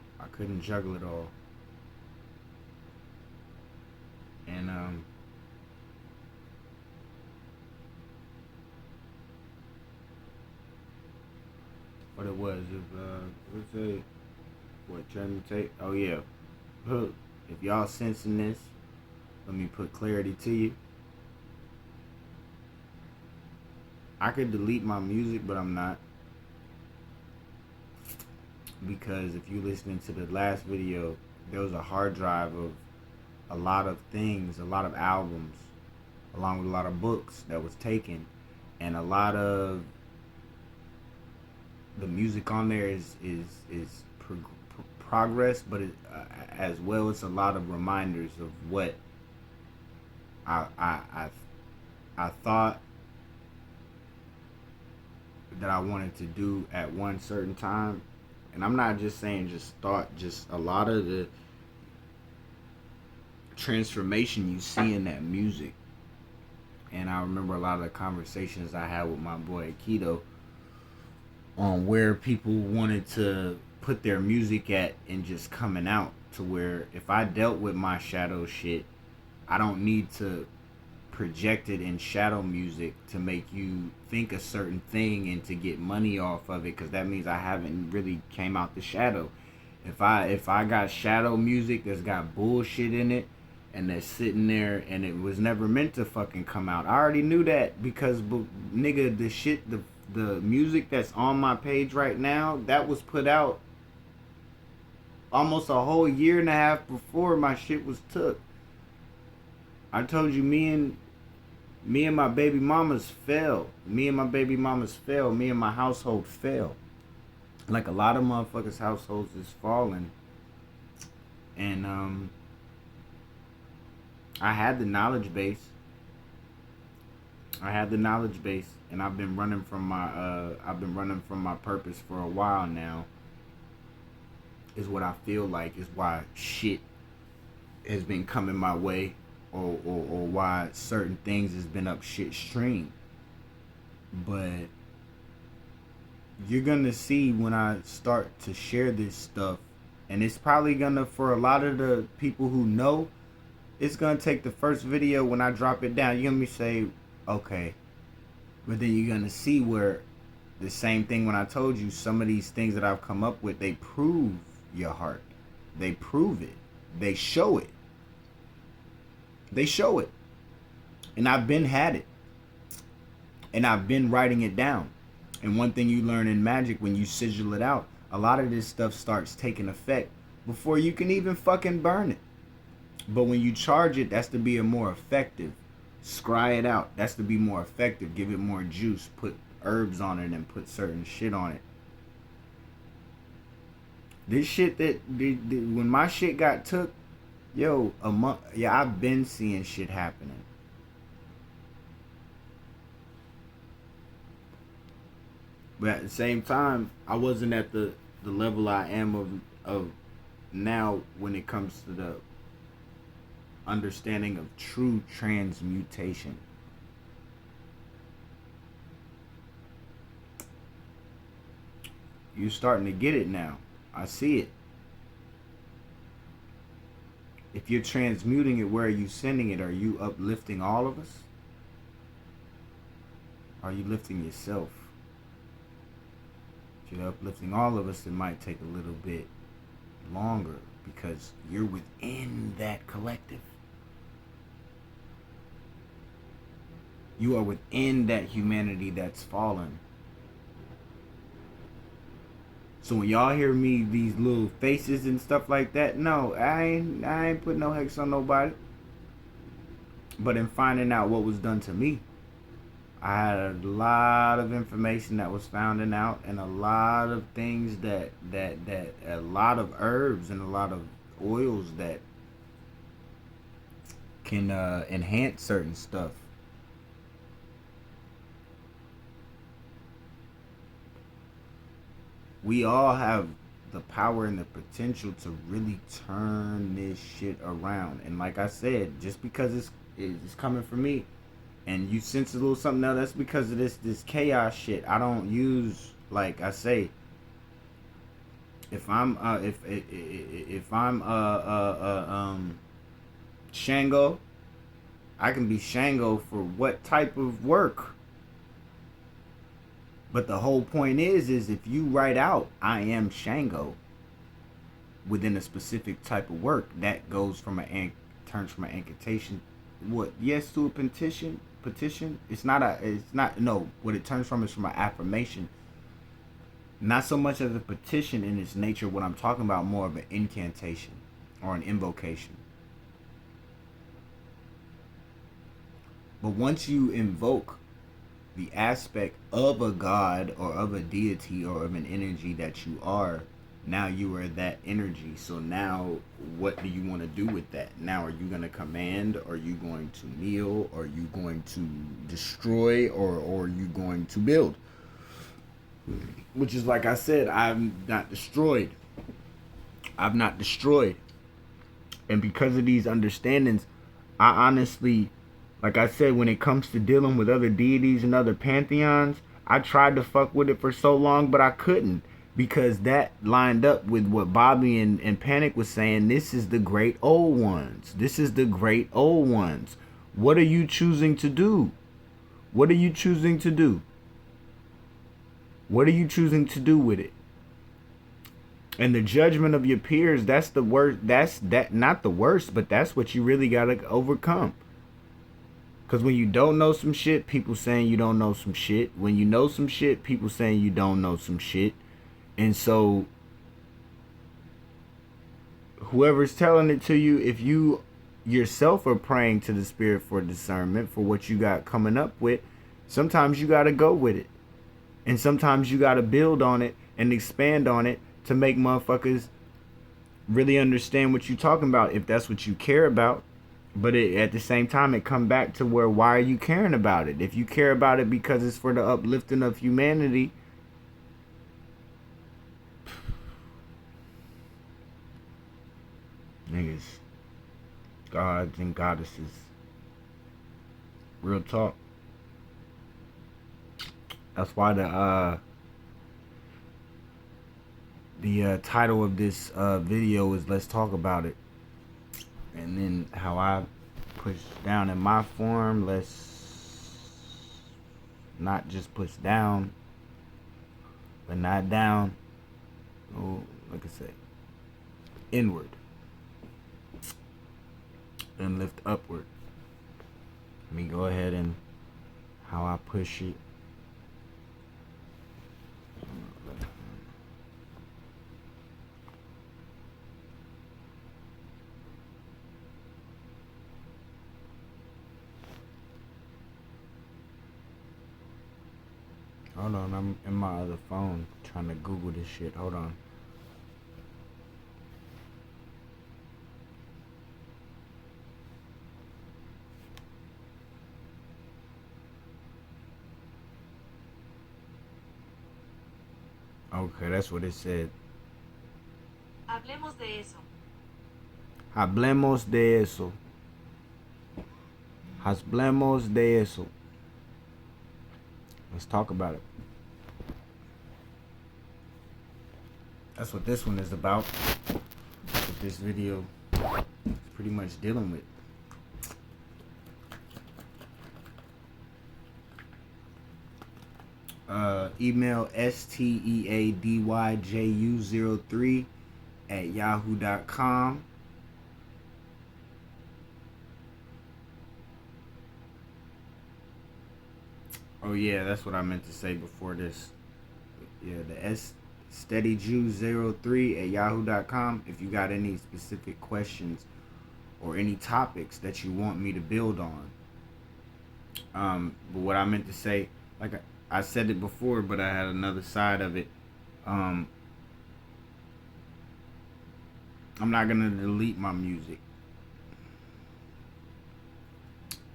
And what it was, transmutate. Oh yeah, look, if y'all sensing this, let me put clarity to you. I could delete my music, but I'm not. Because if you listening to the last video, there was a hard drive of a lot of things, a lot of albums, along with a lot of books that was taken. And a lot of the music on there is progress, but as well, it's a lot of reminders of what I thought that I wanted to do at one certain time. And I'm not just saying just thought, just a lot of the transformation you see in that music. And I remember a lot of the conversations I had with my boy Keto on where people wanted to put their music at and just coming out, to where if I dealt with my shadow shit, I don't need to project it in shadow music to make you think a certain thing and to get money off of it, because that means I haven't really came out the shadow. If I got shadow music that's got bullshit in it and that's sitting there and it was never meant to fucking come out, I already knew that, because nigga, the music that's on my page right now, that was put out almost a whole year and a half before my shit was took. I told you, me and Me and my baby mamas fell. Me and my baby mamas fell. Me and my household fell. Like a lot of motherfuckers' households is falling. And I had the knowledge base. And I've been running from my purpose for a while now. Is what I feel like is why shit has been coming my way, or why certain things has been up shit stream. But you're gonna see when I start to share this stuff, and it's probably gonna, for a lot of the people who know, it's gonna take the first video when I drop it down, you're gonna be say, okay. But then you're gonna see where the same thing when I told you some of these things that I've come up with, they prove your heart. They prove it. They show it. And I've been had it. And I've been writing it down. And one thing you learn in magic, when you sigil it out, a lot of this stuff starts taking effect before you can even fucking burn it. But when you charge it, that's to be a more effective. Scry it out. That's to be more effective. Give it more juice. Put herbs on it and put certain shit on it. This shit when my shit got took, yo, I've been seeing shit happening. But at the same time, I wasn't at the level I am of now when it comes to the understanding of true transmutation. You're starting to get it now. I see it. If you're transmuting it, where are you sending it? Are you uplifting all of us? Are you lifting yourself? If you're uplifting all of us, it might take a little bit longer because you're within that collective. You are within that humanity that's fallen. So when y'all hear me, these little faces and stuff like that, no, I ain't put no hex on nobody. But in finding out what was done to me, I had a lot of information that was found out, and a lot of things that a lot of herbs and a lot of oils that can enhance certain stuff. We all have the power and the potential to really turn this shit around. And like I said, just because it's coming from me and you sense a little something now, that's because of this chaos shit. I don't use, like I say, if I'm Shango, I can be Shango for what type of work. But the whole point is if you write out, I am Shango, within a specific type of work, that goes from turns from an incantation. What? Yes, to a petition. What it turns from is from an affirmation. Not so much as a petition in its nature. What I'm talking about, more of an incantation or an invocation. But once you invoke the aspect of a god or of a deity or of an energy that you are, now you are that energy. So now what do you want to do with that? Now are you going to command? Are you going to kneel? Are you going to destroy? Or are you going to build? Which is, like I said, I'm not destroyed. I've not destroyed. And because of these understandings, I honestly, like I said, when it comes to dealing with other deities and other pantheons, I tried to fuck with it for so long, but I couldn't. Because that lined up with what Bobby and Panic was saying. This is the great old ones. This is the great old ones. What are you choosing to do? What are you choosing to do? What are you choosing to do with it? And the judgment of your peers, that's the worst. That's not the worst, but that's what you really gotta overcome. Because when you don't know some shit, people saying you don't know some shit. When you know some shit, people saying you don't know some shit. And so whoever's telling it to you, if you yourself are praying to the spirit for discernment for what you got coming up with, sometimes you got to go with it. And sometimes you got to build on it and expand on it to make motherfuckers really understand what you're talking about, if that's what you care about. But at the same time, it come back to where, why are you caring about it? If you care about it because it's for the uplifting of humanity, niggas, gods and goddesses, real talk. That's why the title of this video is "Let's Talk About It," and then how I push down in my form. Let's not just push down, but not down. Oh, like I say, inward and lift upward. Let me go ahead and how I push it. Hold on, I'm in my other phone trying to Google this shit. Hold on. Okay, that's what it said. Hablemos de eso. Hablemos de eso. Hablemos de eso. Let's talk about it. That's what this one is about. That's what this video is pretty much dealing with. Email steadyju03@yahoo.com. Oh yeah, that's what I meant to say before this. Yeah, the steadyju03@yahoo.com. If you got any specific questions or any topics that you want me to build on. But what I meant to say, like I said it before, but I had another side of it. I'm not gonna delete my music,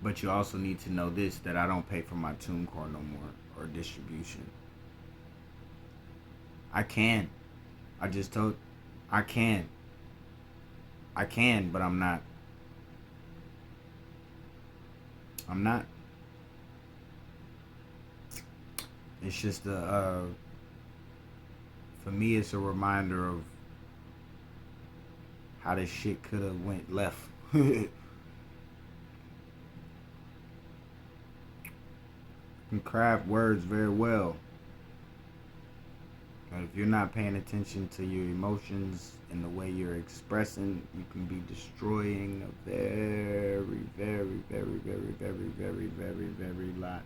but you also need to know this, that I don't pay for my TuneCore no more, or distribution. I can. I just told I can, but I'm not. It's just for me, it's a reminder of how this shit could have went left. You can craft words very well, but if you're not paying attention to your emotions and the way you're expressing, you can be destroying a very, very, very, very, very, very, very, very lot.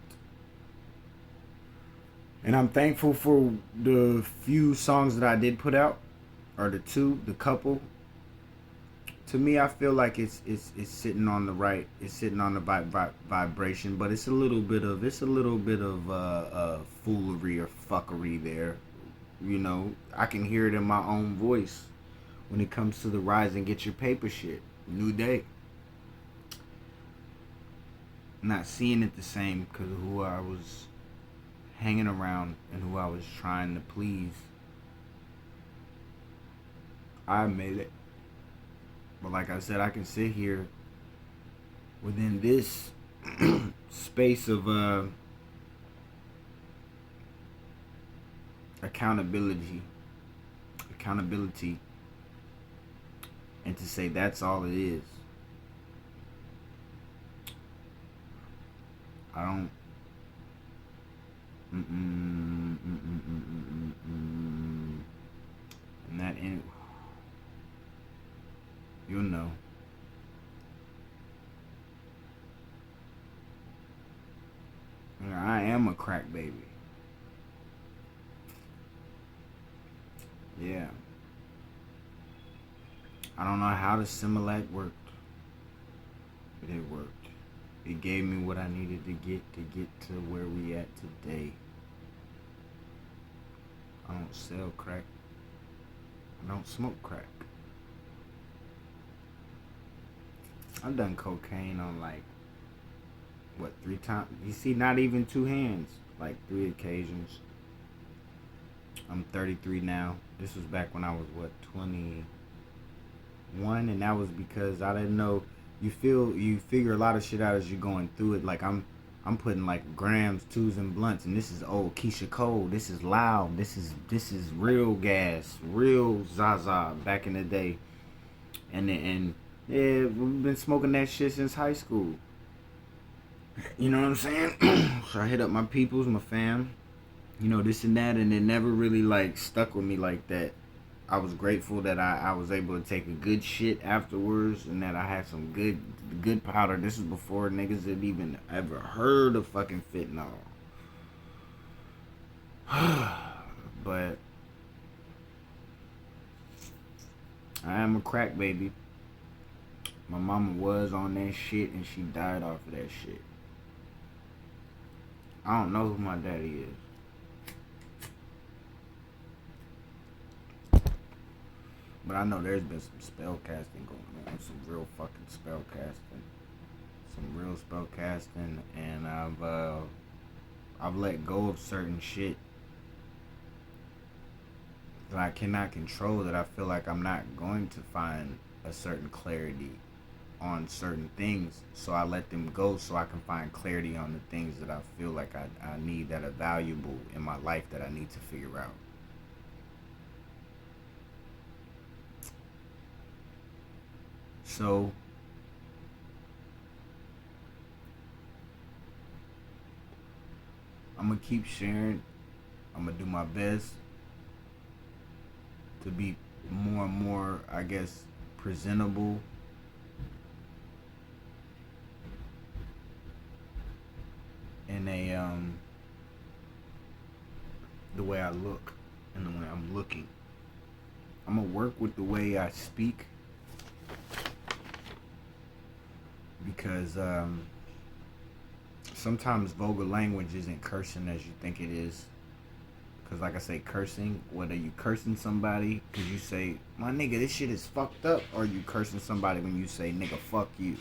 And I'm thankful for the few songs that I did put out, or the couple. To me, I feel like it's sitting on the right. It's sitting on the vibration, but it's a little bit of foolery or fuckery there. You know, I can hear it in my own voice when it comes to the rise and get your paper shit. New day. Not seeing it the same because of who I was hanging around and who I was trying to please. I made it. But like I said, I can sit here within this space of accountability, and to say that's all it is. I don't. And that end, you'll know. I am a crack baby. Yeah. I don't know how the Similac worked. but it worked. It gave me what I needed to get to where we at today. I don't sell crack. I don't smoke crack. I've done cocaine on like, what, 3 times? You see, not even 2 hands. Like 3 occasions. I'm 33 now. This was back when I was, what, 21? And that was because I didn't know. You figure a lot of shit out as you're going through it. Like I'm putting like grams, 2s, and blunts, and this is old Keisha Cole. This is loud. This is real gas, real Zaza back in the day. And yeah, we've been smoking that shit since high school. You know what I'm saying? So I hit up my peoples, my fam, you know, this and that, and it never really like stuck with me like that. I was grateful that I was able to take a good shit afterwards, and that I had some good powder. This is before niggas had even ever heard of fucking fentanyl. But I am a crack baby. My mama was on that shit and she died off of that shit. I don't know who my daddy is. But I know there's been some spell casting going on. Some real fucking spell casting. Some real spell casting. And I've let go of certain shit that I cannot control, that I feel like I'm not going to find a certain clarity on certain things, so I let them go so I can find clarity on the things that I feel like I need, that are valuable in my life, that I need to figure out. So I'm gonna keep sharing. I'm gonna do my best to be more and more, I guess, presentable in the way I look and the way I'm looking. I'm gonna work with the way I speak, because sometimes vulgar language isn't cursing as you think it is. Because like I say, cursing, whether you cursing somebody because you say, my nigga, this shit is fucked up, or you cursing somebody when you say, nigga, fuck you.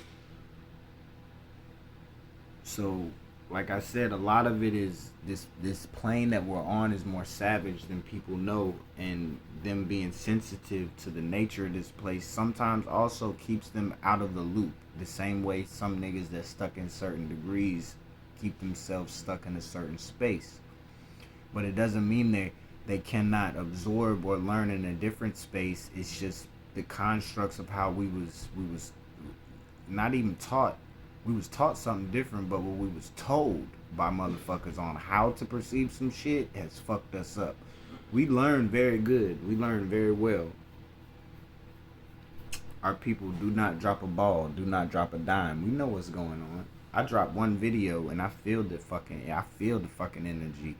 So like I said, a lot of it is this plane that we're on is more savage than people know, and them being sensitive to the nature of this place sometimes also keeps them out of the loop, the same way some niggas that's stuck in certain degrees keep themselves stuck in a certain space. But it doesn't mean they cannot absorb or learn in a different space. It's just the constructs of how we was not even taught. We was taught something different, but what we was told by motherfuckers on how to perceive some shit has fucked us up. We learned very good. We learned very well. Our people do not drop a ball, do not drop a dime. We know what's going on. I dropped one video and I feel the fucking energy.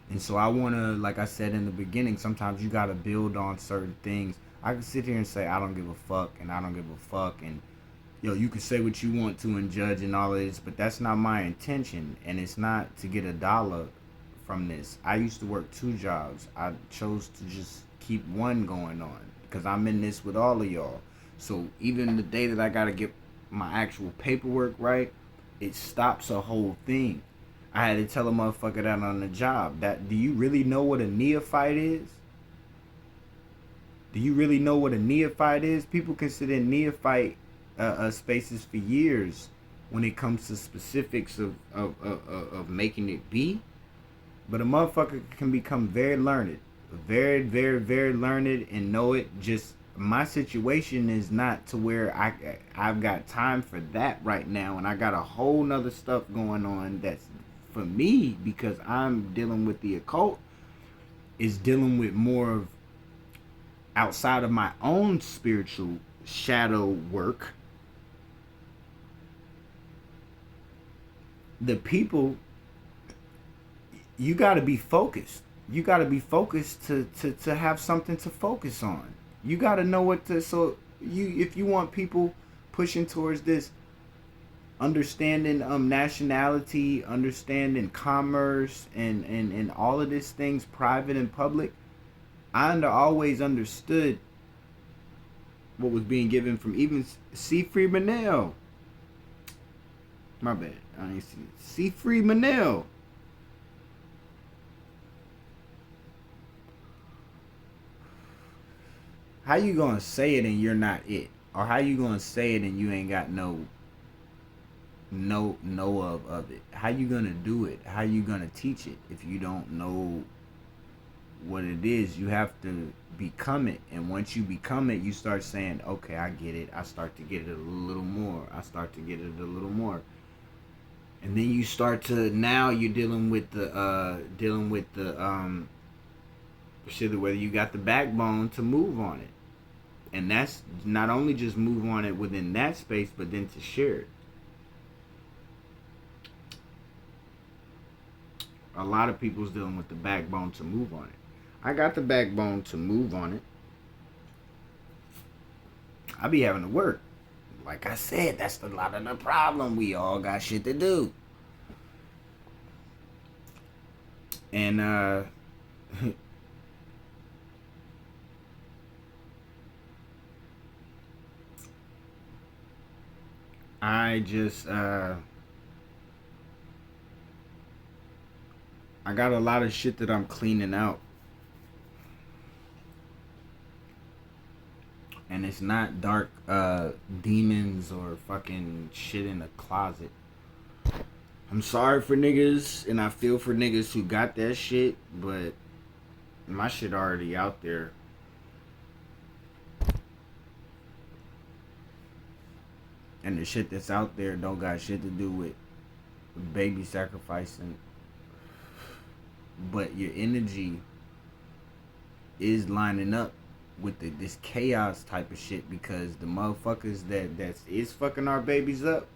And so I want to, like I said in the beginning, sometimes you got to build on certain things. I can sit here and say, I don't give a fuck, and I don't give a fuck, and yo, you can say what you want to and judge and all of this, but that's not my intention, and it's not to get $1 from this. I used to work 2 jobs. I chose to just keep one going on, because I'm in this with all of y'all. So even the day that I got to get my actual paperwork right, it stops a whole thing. I had to tell a motherfucker that on the job, that, do you really know what a neophyte is? Do you really know what a neophyte is? People consider neophyte spaces for years when it comes to specifics of making it be. But a motherfucker can become very learned. Very, very, very learned and know it. Just my situation is not to where I've got time for that right now. And I got a whole nother stuff going on that's for me, because I'm dealing with the occult, is dealing with more of outside of my own spiritual shadow work. The people, you got to be focused. You got to be focused to have something to focus on. You got to know what to, so you, if you want people pushing towards this understanding nationality, understanding commerce, and all of these things, private and public, always understood what was being given from even C. Manel. My bad. I ain't see C. Manel. How you gonna say it and you're not it? Or how you gonna say it and you ain't got no of it? How you gonna do it? How you gonna teach it if you don't know what it is? You have to become it, and once you become it, you start saying, okay, I get it. I start to get it a little more. I start to get it a little more. And then you start to, now you're dealing with the shit, whether you got the backbone to move on it. And that's not only just move on it within that space, but then to share it. A lot of people's dealing with the backbone to move on it. I got the backbone to move on it. I be having to work. Like I said, that's a lot of the problem. We all got shit to do. And I just I got a lot of shit that I'm cleaning out. And it's not dark demons or fucking shit in the closet. I'm sorry for niggas, and I feel for niggas who got that shit, but my shit already out there. And the shit that's out there don't got shit to do with baby sacrificing. But your energy is lining up with this chaos type of shit, because the motherfuckers that is fucking our babies up,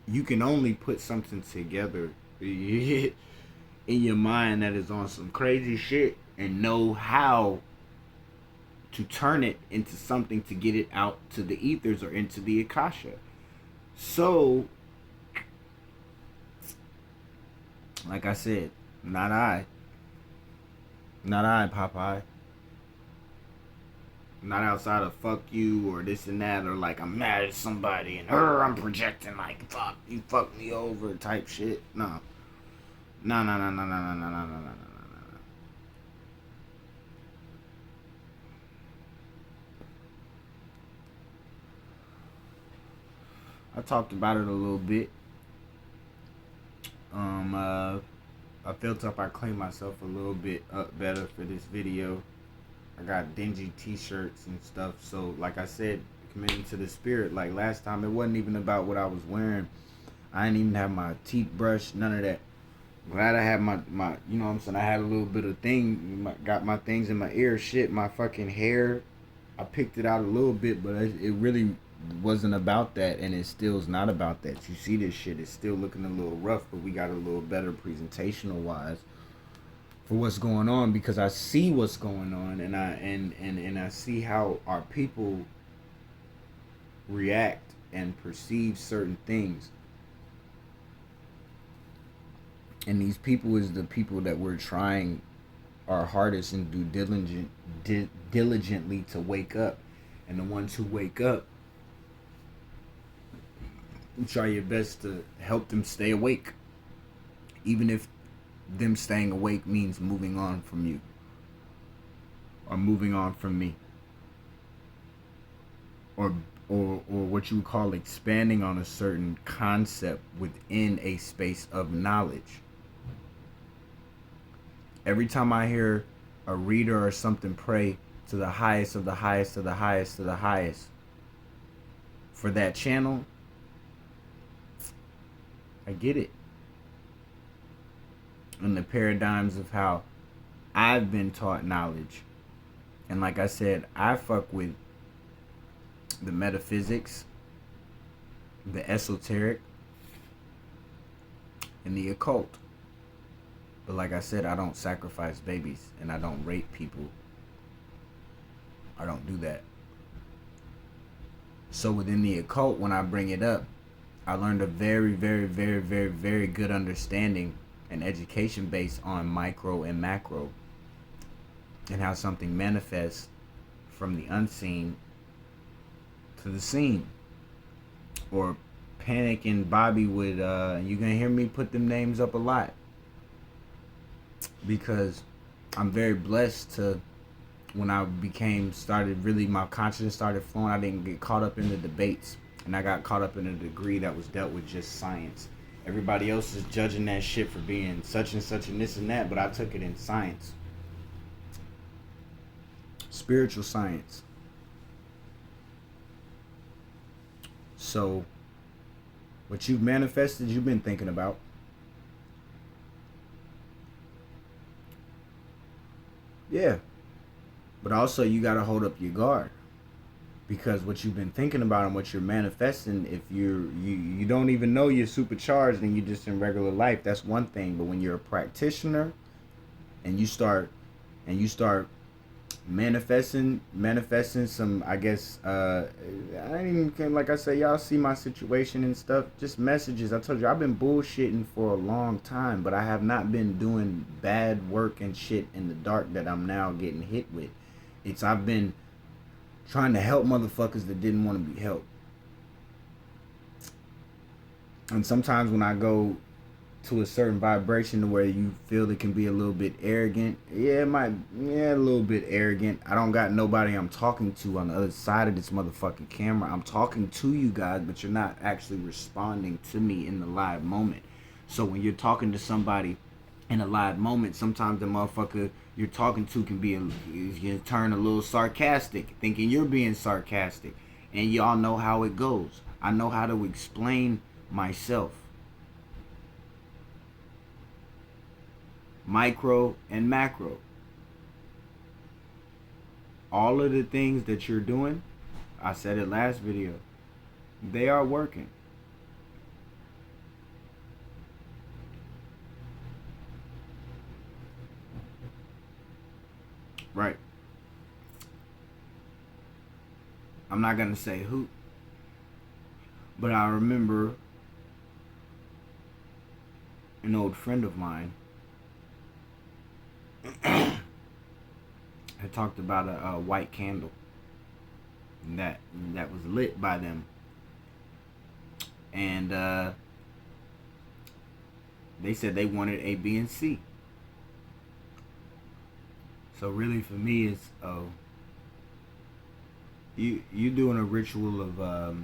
you can only put something together in your mind that is on some crazy shit and know how to turn it into something to get it out to the ethers or into the Akasha. So, like I said, not I, Popeye. Not outside of fuck you or this and that, or like I'm mad at somebody and I'm projecting like fuck you, fuck me over type shit. No. No. I talked about it a little bit. I felt up I cleaned myself a little bit up better for this video. I got dingy t-shirts and stuff. So like I said, committing to the spirit. Like last time, it wasn't even about what I was wearing. I didn't even have my teeth brushed, none of that. Glad I had my you know what I'm saying, I had a little bit of thing, got my things in my ear, shit, my fucking hair. I picked it out a little bit, but it really wasn't about that, and it still is not about that. You see this shit, it's still looking a little rough, but we got a little better presentational wise for what's going on, because I see what's going on, and I see how our people react and perceive certain things. And these people is the people that we're trying our hardest and do diligently to wake up. And the ones who wake up, you try your best to help them stay awake, even if them staying awake means moving on from you or moving on from me, or what you would call expanding on a certain concept within a space of knowledge. Every time I hear a reader or something pray to the highest of the highest of the highest of the highest for that channel, I get it. And the paradigms of how I've been taught knowledge. And like I said, I fuck with the metaphysics, the esoteric, and the occult. But like I said, I don't sacrifice babies, and I don't rape people. I don't do that. So within the occult, when I bring it up, I learned a very, very, very, very, very good understanding and education based on micro and macro, and how something manifests from the unseen to the seen. Or Panic and Bobby would, you're gonna hear me put them names up a lot, because I'm very blessed to, when I my consciousness started flowing, I didn't get caught up in the debates, and I got caught up in a degree that was dealt with just science. Everybody else is judging that shit for being such and such and this and that, but I took it in science. Spiritual science. So, what you've manifested, you've been thinking about. Yeah. But also, you got to hold up your guard. Because what you've been thinking about and what you're manifesting, if you don't even know you're supercharged and you're just in regular life, that's one thing. But when you're a practitioner and you start manifesting some, I guess, I ain't even, like I say, y'all see my situation and stuff, just messages. I told you, I've been bullshitting for a long time, but I have not been doing bad work and shit in the dark that I'm now getting hit with. I've been trying to help motherfuckers that didn't want to be helped. And sometimes when I go to a certain vibration to where you feel it can be a little bit arrogant, a little bit arrogant. I don't got nobody I'm talking to on the other side of this motherfucking camera. I'm talking to you guys, but you're not actually responding to me in the live moment. So when you're talking to somebody in a live moment, sometimes the motherfucker you're talking to can be you turn a little sarcastic, thinking you're being sarcastic, and y'all know how it goes. I know how to explain myself. Micro and macro. All of the things that you're doing, I said it last video, they are working. Right. I'm not going to say who, but I remember an old friend of mine had talked about a white candle that was lit by them, and they said they wanted A, B, and C. So really, for me, it's you doing a ritual of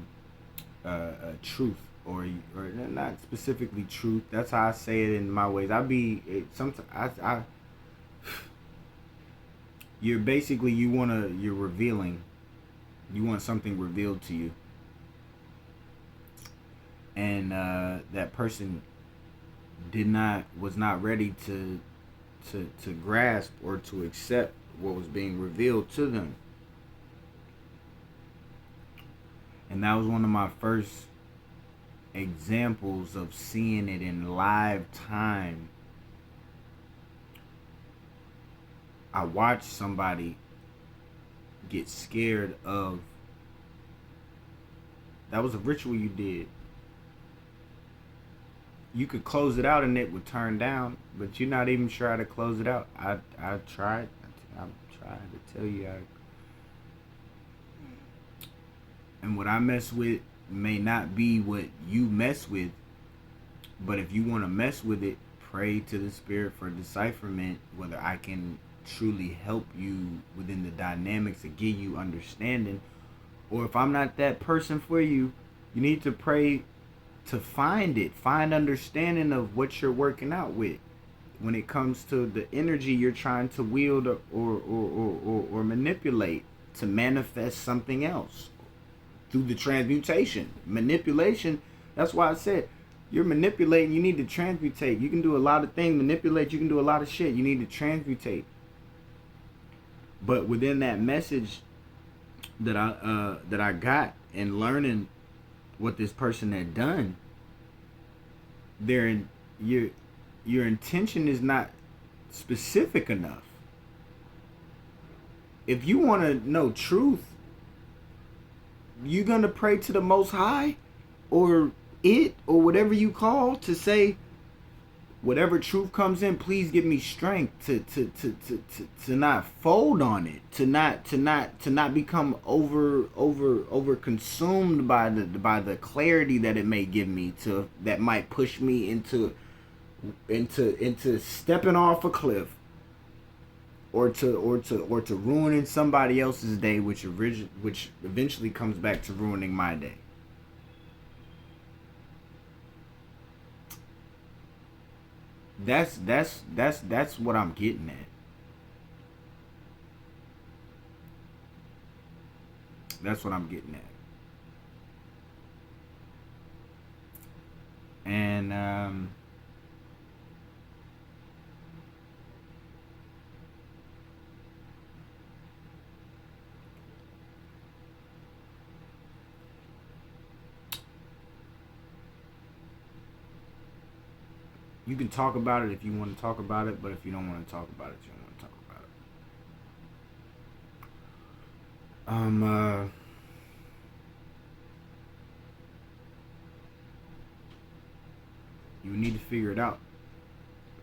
truth, or not specifically truth. That's how I say it in my ways. You're basically, you're revealing. You want something revealed to you, and that person was not ready to grasp or to accept what was being revealed to them. And that was one of my first examples of seeing it in live time. I watched somebody get scared of, that was a ritual you did. You could close it out and it would turn down, but you're not even sure how to close it out. I tried. I'm trying to tell you. And what I mess with may not be what you mess with, but if you want to mess with it, pray to the spirit for decipherment, whether I can truly help you within the dynamics and give you understanding, or if I'm not that person for you, you need to pray to find understanding of what you're working out with when it comes to the energy you're trying to wield or manipulate to manifest something else through the transmutation. Manipulation, that's why I said you're manipulating, you need to transmutate. You can do a lot of things, manipulate, you can do a lot of shit, you need to transmutate. But within that message that I got in learning what this person had done, your intention is not specific enough. If you want to know truth, you gonna pray to the Most High, or it, or whatever you call, to say, whatever truth comes in, please give me strength to not fold on it, to not become over consumed by the clarity that it may give me, to that might push me into stepping off a cliff, or to ruining somebody else's day, which eventually comes back to ruining my day. That's what I'm getting at. That's what I'm getting at. And you can talk about it if you want to talk about it, but if you don't want to talk about it, you don't want to talk about it. You need to figure it out.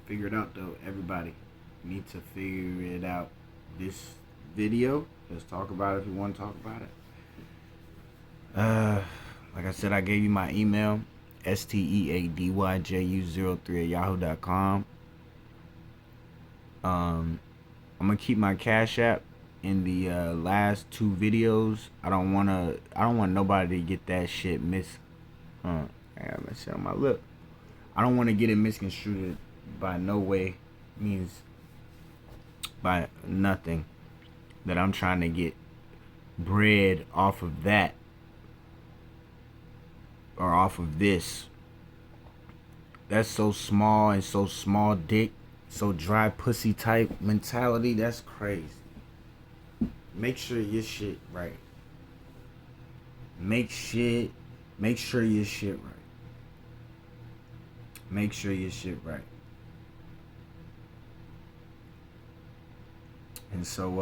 Figure it out, though, everybody. You need to figure it out. This video, let's talk about it if you want to talk about it. Like I said, I gave you my email, steadyju03@yahoo.com. I'm gonna keep my Cash App in the last 2 videos. I don't want nobody to get that shit I got that shit on my lip. I don't want to get it misconstrued by no way, means by nothing, that I'm trying to get bread off of that or off of this. That's so small and so small dick, so dry pussy type mentality. That's crazy. Make sure your shit right. Make sure your shit right. Make sure your shit right. And so,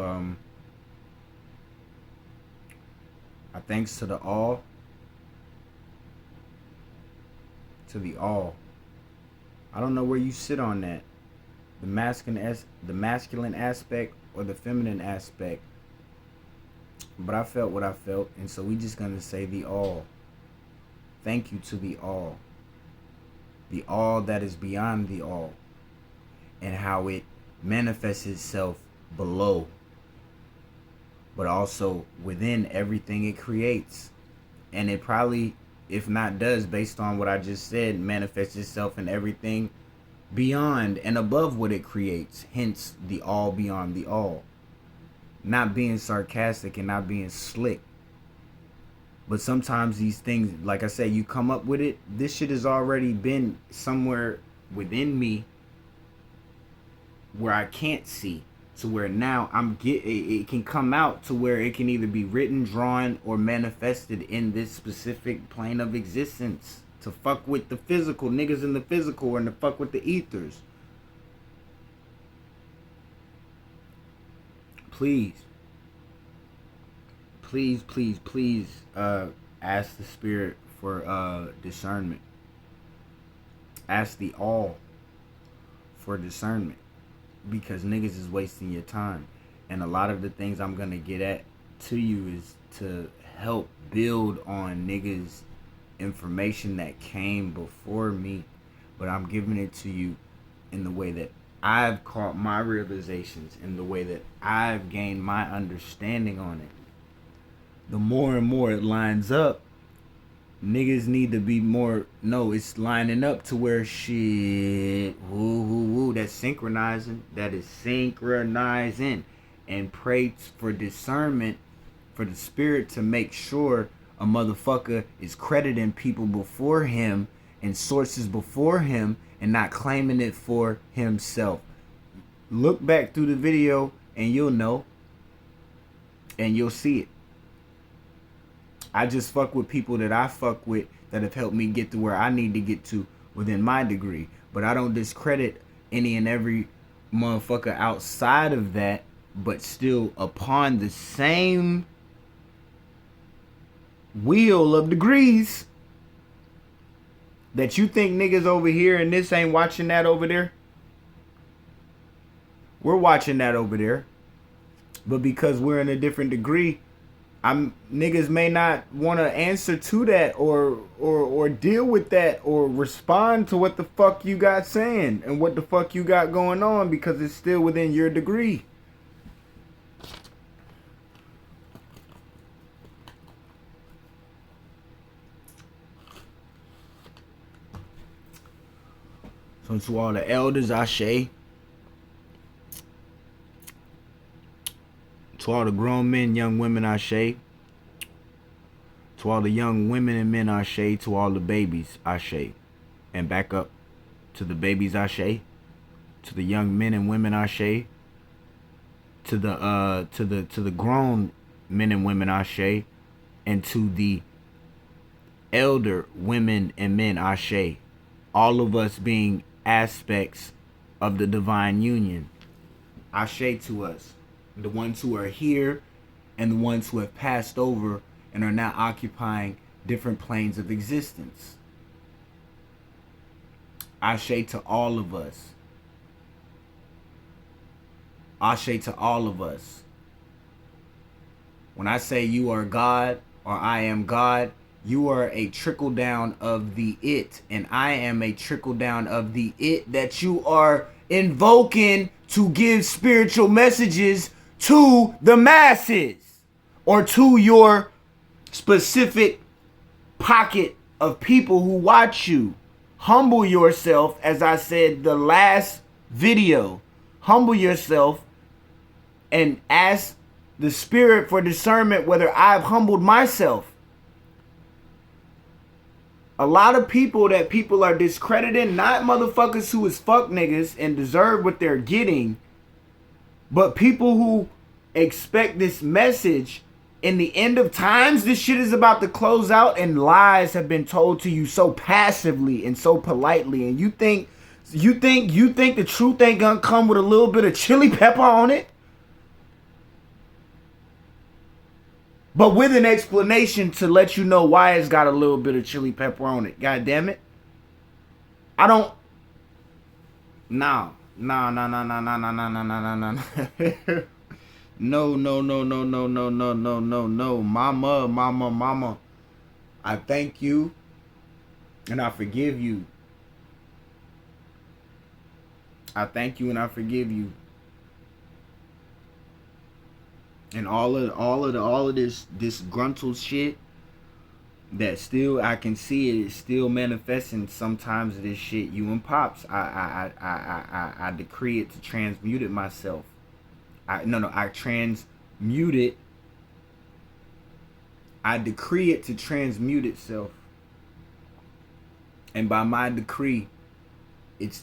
I thanks to the all. To the all. I don't know where you sit on that. The masculine aspect or the feminine aspect. But I felt what I felt, and so we just gonna say the all. Thank you to the all. The all that is beyond the all, and how it manifests itself below, but also within everything it creates. And it probably, if not does, based on what I just said, manifests itself in everything beyond and above what it creates. Hence the all beyond the all. Not being sarcastic and not being slick, but sometimes these things, like I said, you come up with it. This shit has already been somewhere within me where I can't see, to where now it can come out to where it can either be written, drawn, or manifested in this specific plane of existence to fuck with the physical niggas in the physical, and to fuck with the ethers. Please ask the spirit for discernment. Ask the all for discernment, because niggas is wasting your time. And a lot of the things I'm gonna get at to you is to help build on niggas' information that came before me, but I'm giving it to you in the way that I've caught my realizations, in the way that I've gained my understanding on it. The more and more it lines up, niggas need to be more, no, it's lining up to where shit, that's synchronizing, that is synchronizing. And pray for discernment, for the spirit to make sure a motherfucker is crediting people before him and sources before him, and not claiming it for himself. Look back through the video and you'll know, and you'll see it. I just fuck with people that I fuck with that have helped me get to where I need to get to within my degree. But I don't discredit any and every motherfucker outside of that, but still upon the same wheel of degrees that you think niggas over here and this ain't watching that over there. We're watching that over there. But because we're in a different degree, niggas may not want to answer to that or deal with that or respond to what the fuck you got saying and what the fuck you got going on because it's still within your degree. So to all the elders, Ashe. To all the grown men, young women, Ashe. To all the young women and men, Ashe. To all the babies, Ashe. And back up to the babies, Ashe. To the young men and women, Ashe. To the grown men and women, Ashe. And to the elder women and men, Ashe. All of us being aspects of the divine union. Ashe to us. The ones who are here and the ones who have passed over and are now occupying different planes of existence. Ashe to all of us. Ashe to all of us. When I say you are God or I am God, you are a trickle down of the it, and I am a trickle down of the it that you are invoking to give spiritual messages to the masses or to your specific pocket of people who watch you. Humble yourself, as I said the last video. Humble yourself and ask the spirit for discernment whether I've humbled myself. A lot of people that people are discrediting, not motherfuckers who is fuck niggas and deserve what they're getting, but people who expect this message in the end of times. This shit is about to close out and lies have been told to you so passively and so politely, and you think the truth ain't gonna come with a little bit of chili pepper on it, but with an explanation to let you know why it's got a little bit of chili pepper on it. God damn it. No. No. No. Mama. I thank you and I forgive you. I thank you and I forgive you. And all of this disgruntled shit that still I can see it is still manifesting sometimes of this shit. You and Pops, I decree it to transmute it myself. I transmute it. I decree it to transmute itself. And by my decree, it's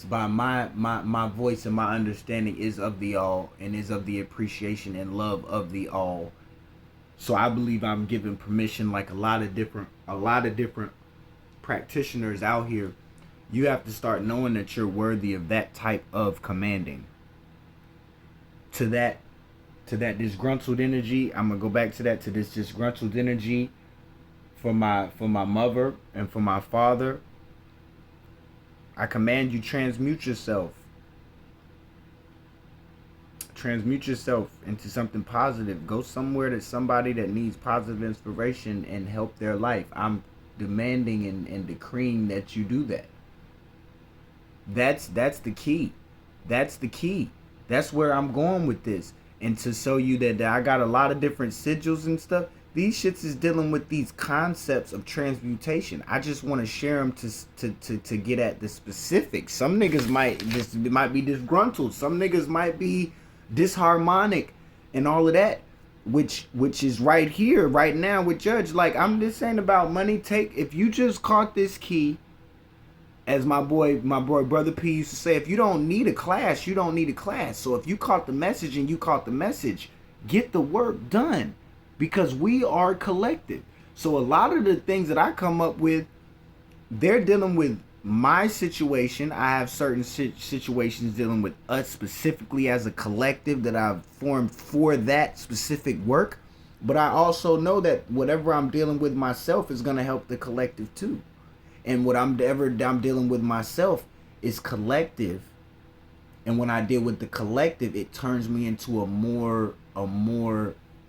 by my voice, and my understanding is of the all and is of the appreciation and love of the all. So I believe I'm given permission, like a lot of different practitioners out here. You have to start knowing that you're worthy of that type of commanding. To that disgruntled energy, I'm gonna go back to this disgruntled energy for my mother and for my father. I command you, transmute yourself. Transmute yourself into something positive. Go somewhere that somebody that needs positive inspiration and help their life. I'm demanding and decreeing that you do that. That's the key. That's the key. That's where I'm going with this. And to show you that I got a lot of different sigils and stuff. These shits is dealing with these concepts of transmutation. I just want to share them to get at the specifics. Some niggas might be disgruntled. Some niggas might be disharmonic and all of that, which is right here, right now with Judge. Like, I'm just saying about money. If you just caught this key, as my boy Brother P used to say, if you don't need a class, you don't need a class. So if you caught the message and you caught the message, get the work done. Because we are collective. So a lot of the things that I come up with, they're dealing with my situation, I have certain situations dealing with us specifically as a collective that I've formed for that specific work. But I also know that whatever I'm dealing with myself is going to help the collective too. And whatever I'm dealing with myself is collective. And when I deal with the collective, it turns me into a more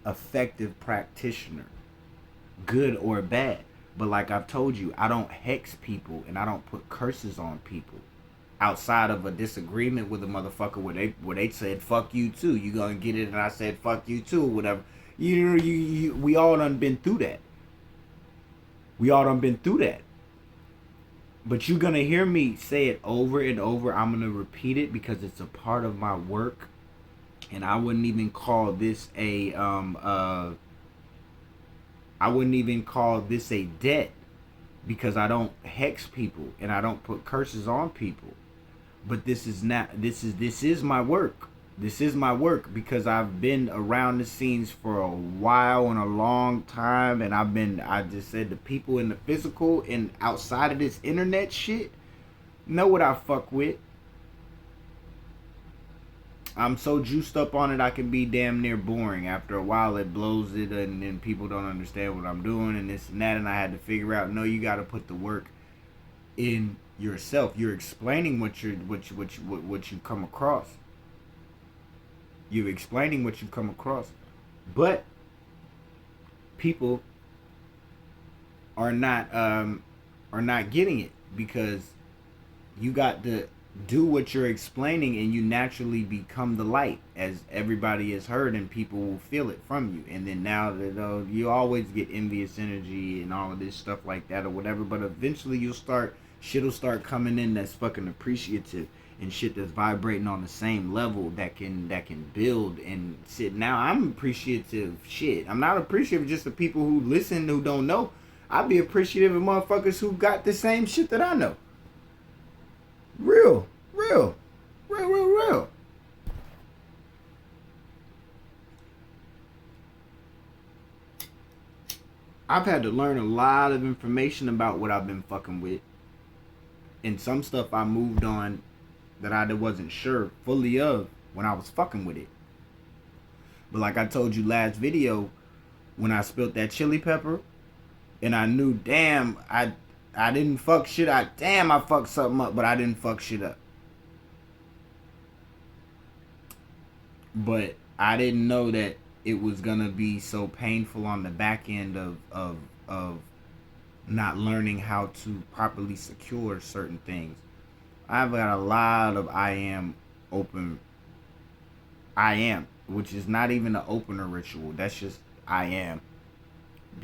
effective practitioner, good or bad. But like I've told you, I don't hex people and I don't put curses on people outside of a disagreement with a motherfucker where they said fuck you too. You gonna get it, and I said fuck you too, or whatever. We all done been through that. But you're gonna hear me say it over and over. I'm gonna repeat it because it's a part of my work, and I wouldn't even call this a debt, because I don't hex people and I don't put curses on people. But this is my work. This is my work because I've been around the scenes for a while and a long time, and I just said the people in the physical and outside of this internet shit know what I fuck with. I'm so juiced up on it, I can be damn near boring. After a while, it blows it, and then people don't understand what I'm doing, and this and that. And I had to figure out, no, you got to put the work in yourself. You're explaining what you come across. You're explaining what you come across, but people are not getting it, because you got to do what you're explaining, and you naturally become the light, as everybody has heard, and people will feel it from you. And then now that you always get envious energy and all of this stuff like that or whatever, but eventually shit will start coming in that's fucking appreciative, and shit that's vibrating on the same level that can build and sit. Now I'm appreciative. Shit, I'm not appreciative just of people who listen who don't know. I'd be appreciative of motherfuckers who got the same shit that I know. Real. I've had to learn a lot of information about what I've been fucking with. And some stuff I moved on that I wasn't sure fully of when I was fucking with it. But like I told you last video, when I spilled that chili pepper, and I knew, damn, I didn't fuck shit up. Damn, I fucked something up, but I didn't fuck shit up. But I didn't know that it was gonna be so painful on the back end of not learning how to properly secure certain things. I've got a lot of I am, which is not even an opener ritual. That's just I am.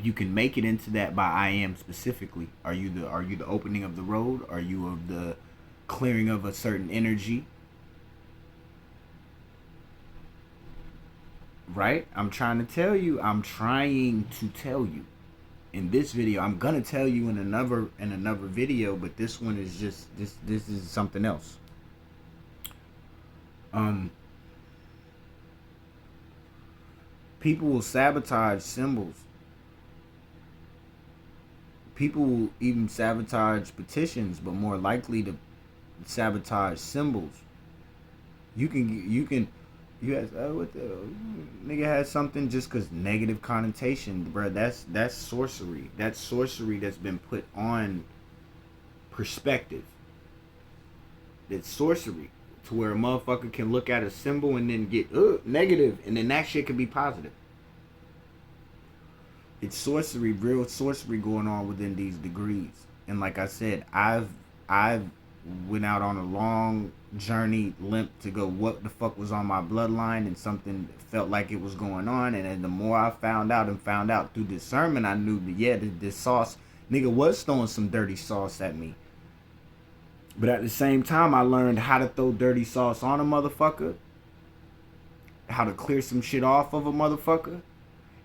You can make it into that by I am specifically. Are you the opening of the road? Are you of the clearing of a certain energy? Right? I'm trying to tell you. In this video, I'm gonna tell you in another video, but this one is just this is something else. People will sabotage symbols. People will even sabotage petitions, but more likely to sabotage symbols. You guys, what the nigga has something just because negative connotation, bro. That's sorcery. That's sorcery that's been put on perspective. It's sorcery to where a motherfucker can look at a symbol and then get negative, and then that shit can be positive. It's sorcery, real sorcery going on within these degrees. And like I said, I've went out on a long journey, limp to go what the fuck was on my bloodline, and something felt like it was going on. And then the more I found out through discernment, I knew that this sauce nigga was throwing some dirty sauce at me. But at the same time, I learned how to throw dirty sauce on a motherfucker, how to clear some shit off of a motherfucker,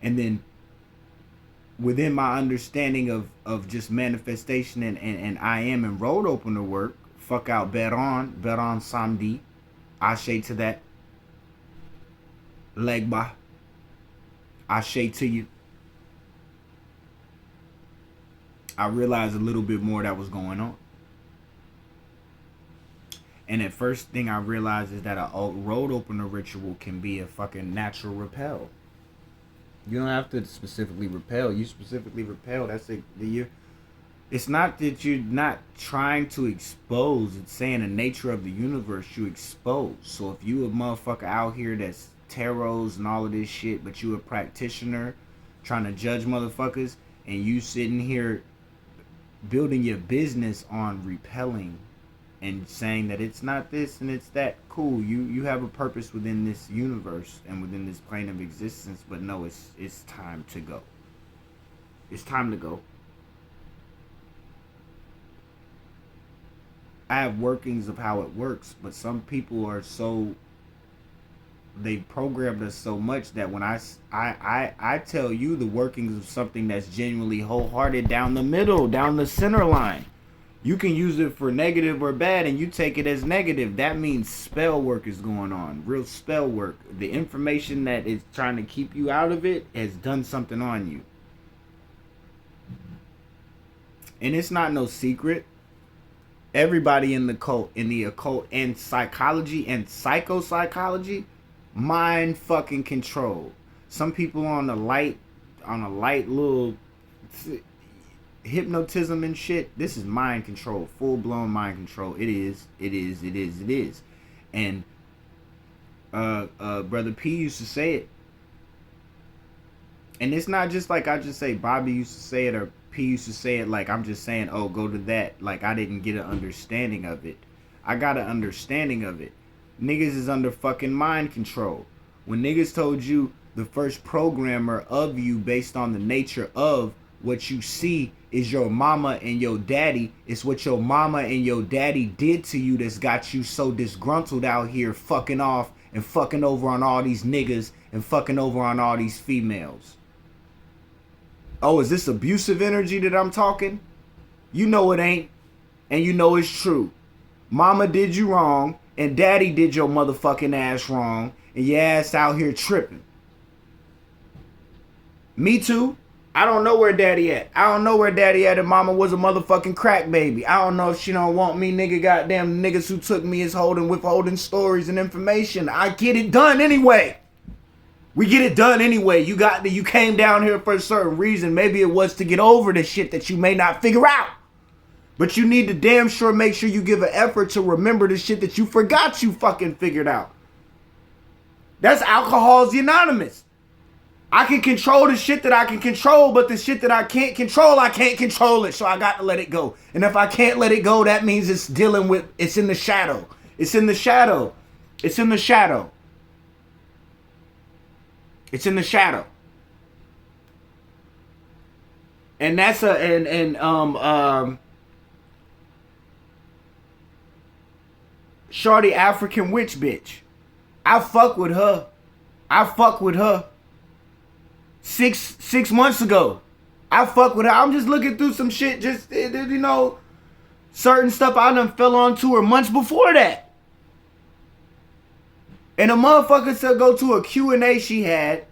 and then within my understanding of just manifestation and I am and road opener work, fuck out Beran Samdi, Ashe to that, Legba, Ashe to you. I realized a little bit more that was going on. And the first thing I realized is that a road opener ritual can be a fucking natural repel. You don't have to specifically repel. You specifically repel. That's it. It's not that you're not trying to expose. It's saying the nature of the universe you expose. So if you a motherfucker out here that's tarots and all of this shit, but you a practitioner trying to judge motherfuckers, and you sitting here building your business on repelling and saying that it's not this and it's that, cool, you have a purpose within this universe and within this plane of existence, but no, it's time to go. It's time to go. I have workings of how it works, but some people are so, they programmed us so much that when I tell you the workings of something that's genuinely wholehearted down the middle, down the center line, you can use it for negative or bad, and you take it as negative. That means spell work is going on. Real spell work. The information that is trying to keep you out of it has done something on you. And it's not no secret. Everybody in the occult and psychology and psychopsychology, mind fucking control. Some people on a light little hypnotism and shit. This is mind control, full blown mind control. It is. And Brother P used to say it. And it's not just like I just say Bobby used to say it or P used to say it, like I'm just saying, oh, go to that. Like I didn't get an understanding of it. I got an understanding of it. Niggas is under fucking mind control. When niggas told you the first programmer of you based on the nature of what you see is your mama and your daddy, it's what your mama and your daddy did to you that's got you so disgruntled out here fucking off and fucking over on all these niggas and fucking over on all these females. Oh, is this abusive energy that I'm talking? You know it ain't, and you know it's true. Mama did you wrong, and daddy did your motherfucking ass wrong, and your ass out here tripping. Me too. I don't know where daddy at. I don't know where daddy at if mama was a motherfucking crack baby. I don't know if she don't want me, nigga. Goddamn niggas who took me is withholding stories and information. I get it done anyway. We get it done anyway. You came down here for a certain reason. Maybe it was to get over the shit that you may not figure out. But you need to damn sure make sure you give an effort to remember the shit that you forgot you fucking figured out. That's Alcoholics Anonymous. I can control the shit that I can control, but the shit that I can't control it. So I got to let it go. And if I can't let it go, that means it's in the shadow. It's in the shadow. It's in the shadow. It's in the shadow. And that's Shorty African witch bitch. I fuck with her. Six months ago. I fuck with her. I'm just looking through some shit, just, you know, certain stuff I done fell onto her months before that. And a motherfucker said go to a Q&A she had,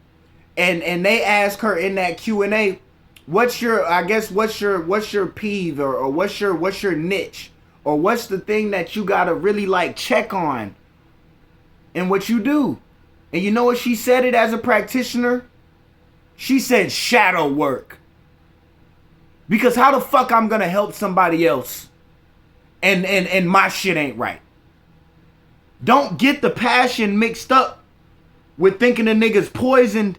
and they asked her in that Q&A, what's your peeve or what's your niche, or what's the thing that you gotta really like check on in what you do. And you know what she said it as a practitioner? She said shadow work. Because how the fuck I'm gonna help somebody else and my shit ain't right? Don't get the passion mixed up with thinking the nigga's poisoned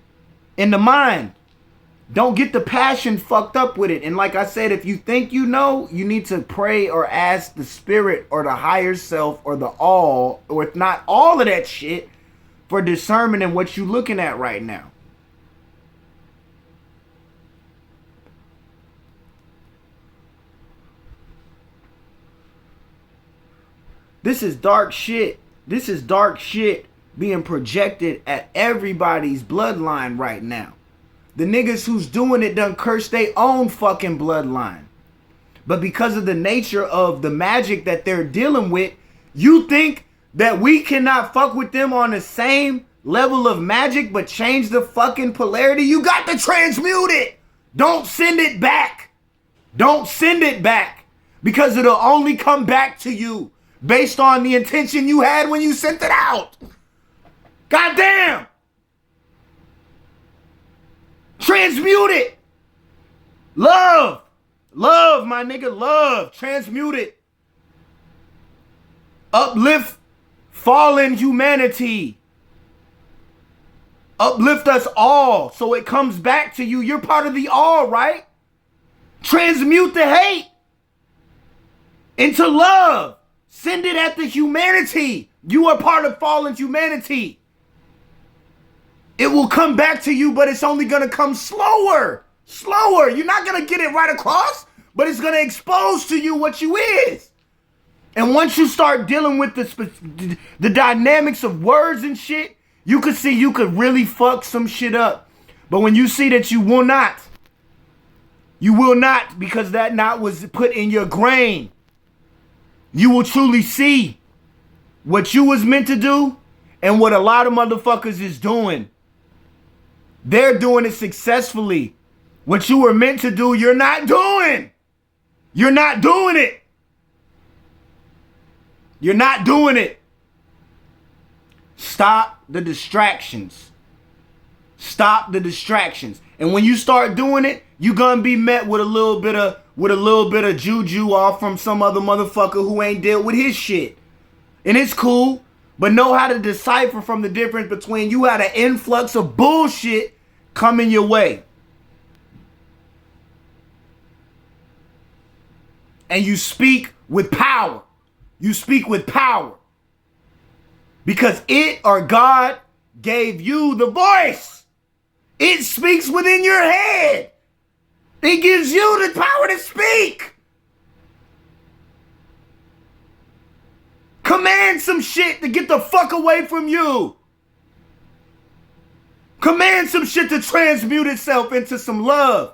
in the mind. Don't get the passion fucked up with it. And like I said, if you think you know, you need to pray or ask the spirit or the higher self or the all, or if not all of that shit, for discernment in what you looking at right now. This is dark shit. This is dark shit being projected at everybody's bloodline right now. The niggas who's doing it done curse their own fucking bloodline. But because of the nature of the magic that they're dealing with, you think that we cannot fuck with them on the same level of magic but change the fucking polarity? You got to transmute it. Don't send it back. Don't send it back. Because it'll only come back to you. based on the intention you had when you sent it out. Goddamn. Transmute it. Love. Love, my nigga. Love. Transmute it. Uplift fallen humanity. Uplift us all so it comes back to you. You're part of the all, right? Transmute the hate into love. Send it at the humanity. You are part of fallen humanity. It will come back to you, but it's only going to come slower. Slower. You're not going to get it right across, but it's going to expose to you what you is. And once you start dealing with the dynamics of words and shit, you could see you could really fuck some shit up. But when you see that you will not, because that knot was put in your grain, you will truly see what you was meant to do and what a lot of motherfuckers is doing. They're doing it successfully. What you were meant to do, you're not doing. You're not doing it. You're not doing it. Stop the distractions. Stop the distractions. And when you start doing it, you're gonna be met with a little bit of juju off from some other motherfucker who ain't dealt with his shit. And it's cool, but know how to decipher from the difference between you had an influx of bullshit coming your way. And you speak with power. You speak with power. Because it or God gave you the voice. It speaks within your head. It gives you the power to speak. Command some shit to get the fuck away from you. Command some shit to transmute itself into some love.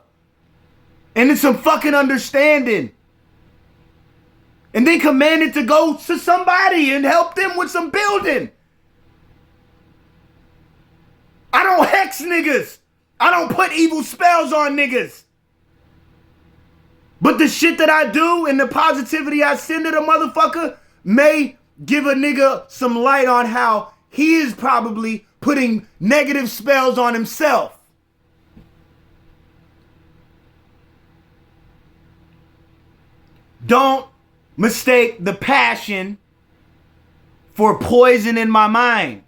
And into some fucking understanding. And then command it to go to somebody and help them with some building. I don't hex niggas. I don't put evil spells on niggas. But the shit that I do and the positivity I send to the motherfucker may give a nigga some light on how he is probably putting negative spells on himself. Don't mistake the passion for poison in my mind.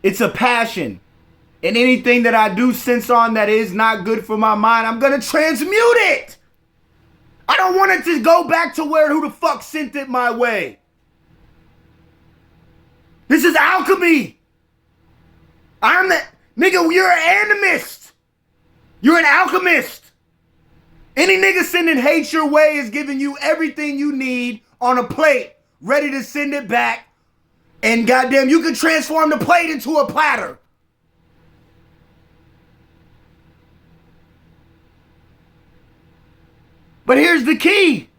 It's a passion. And anything that I do sense on that is not good for my mind, I'm going to transmute it. I don't want it to go back to who the fuck sent it my way. This is alchemy. Nigga, you're an animist. You're an alchemist. Any nigga sending hate your way is giving you everything you need on a plate, ready to send it back. And goddamn, you can transform the plate into a platter. But here's the key.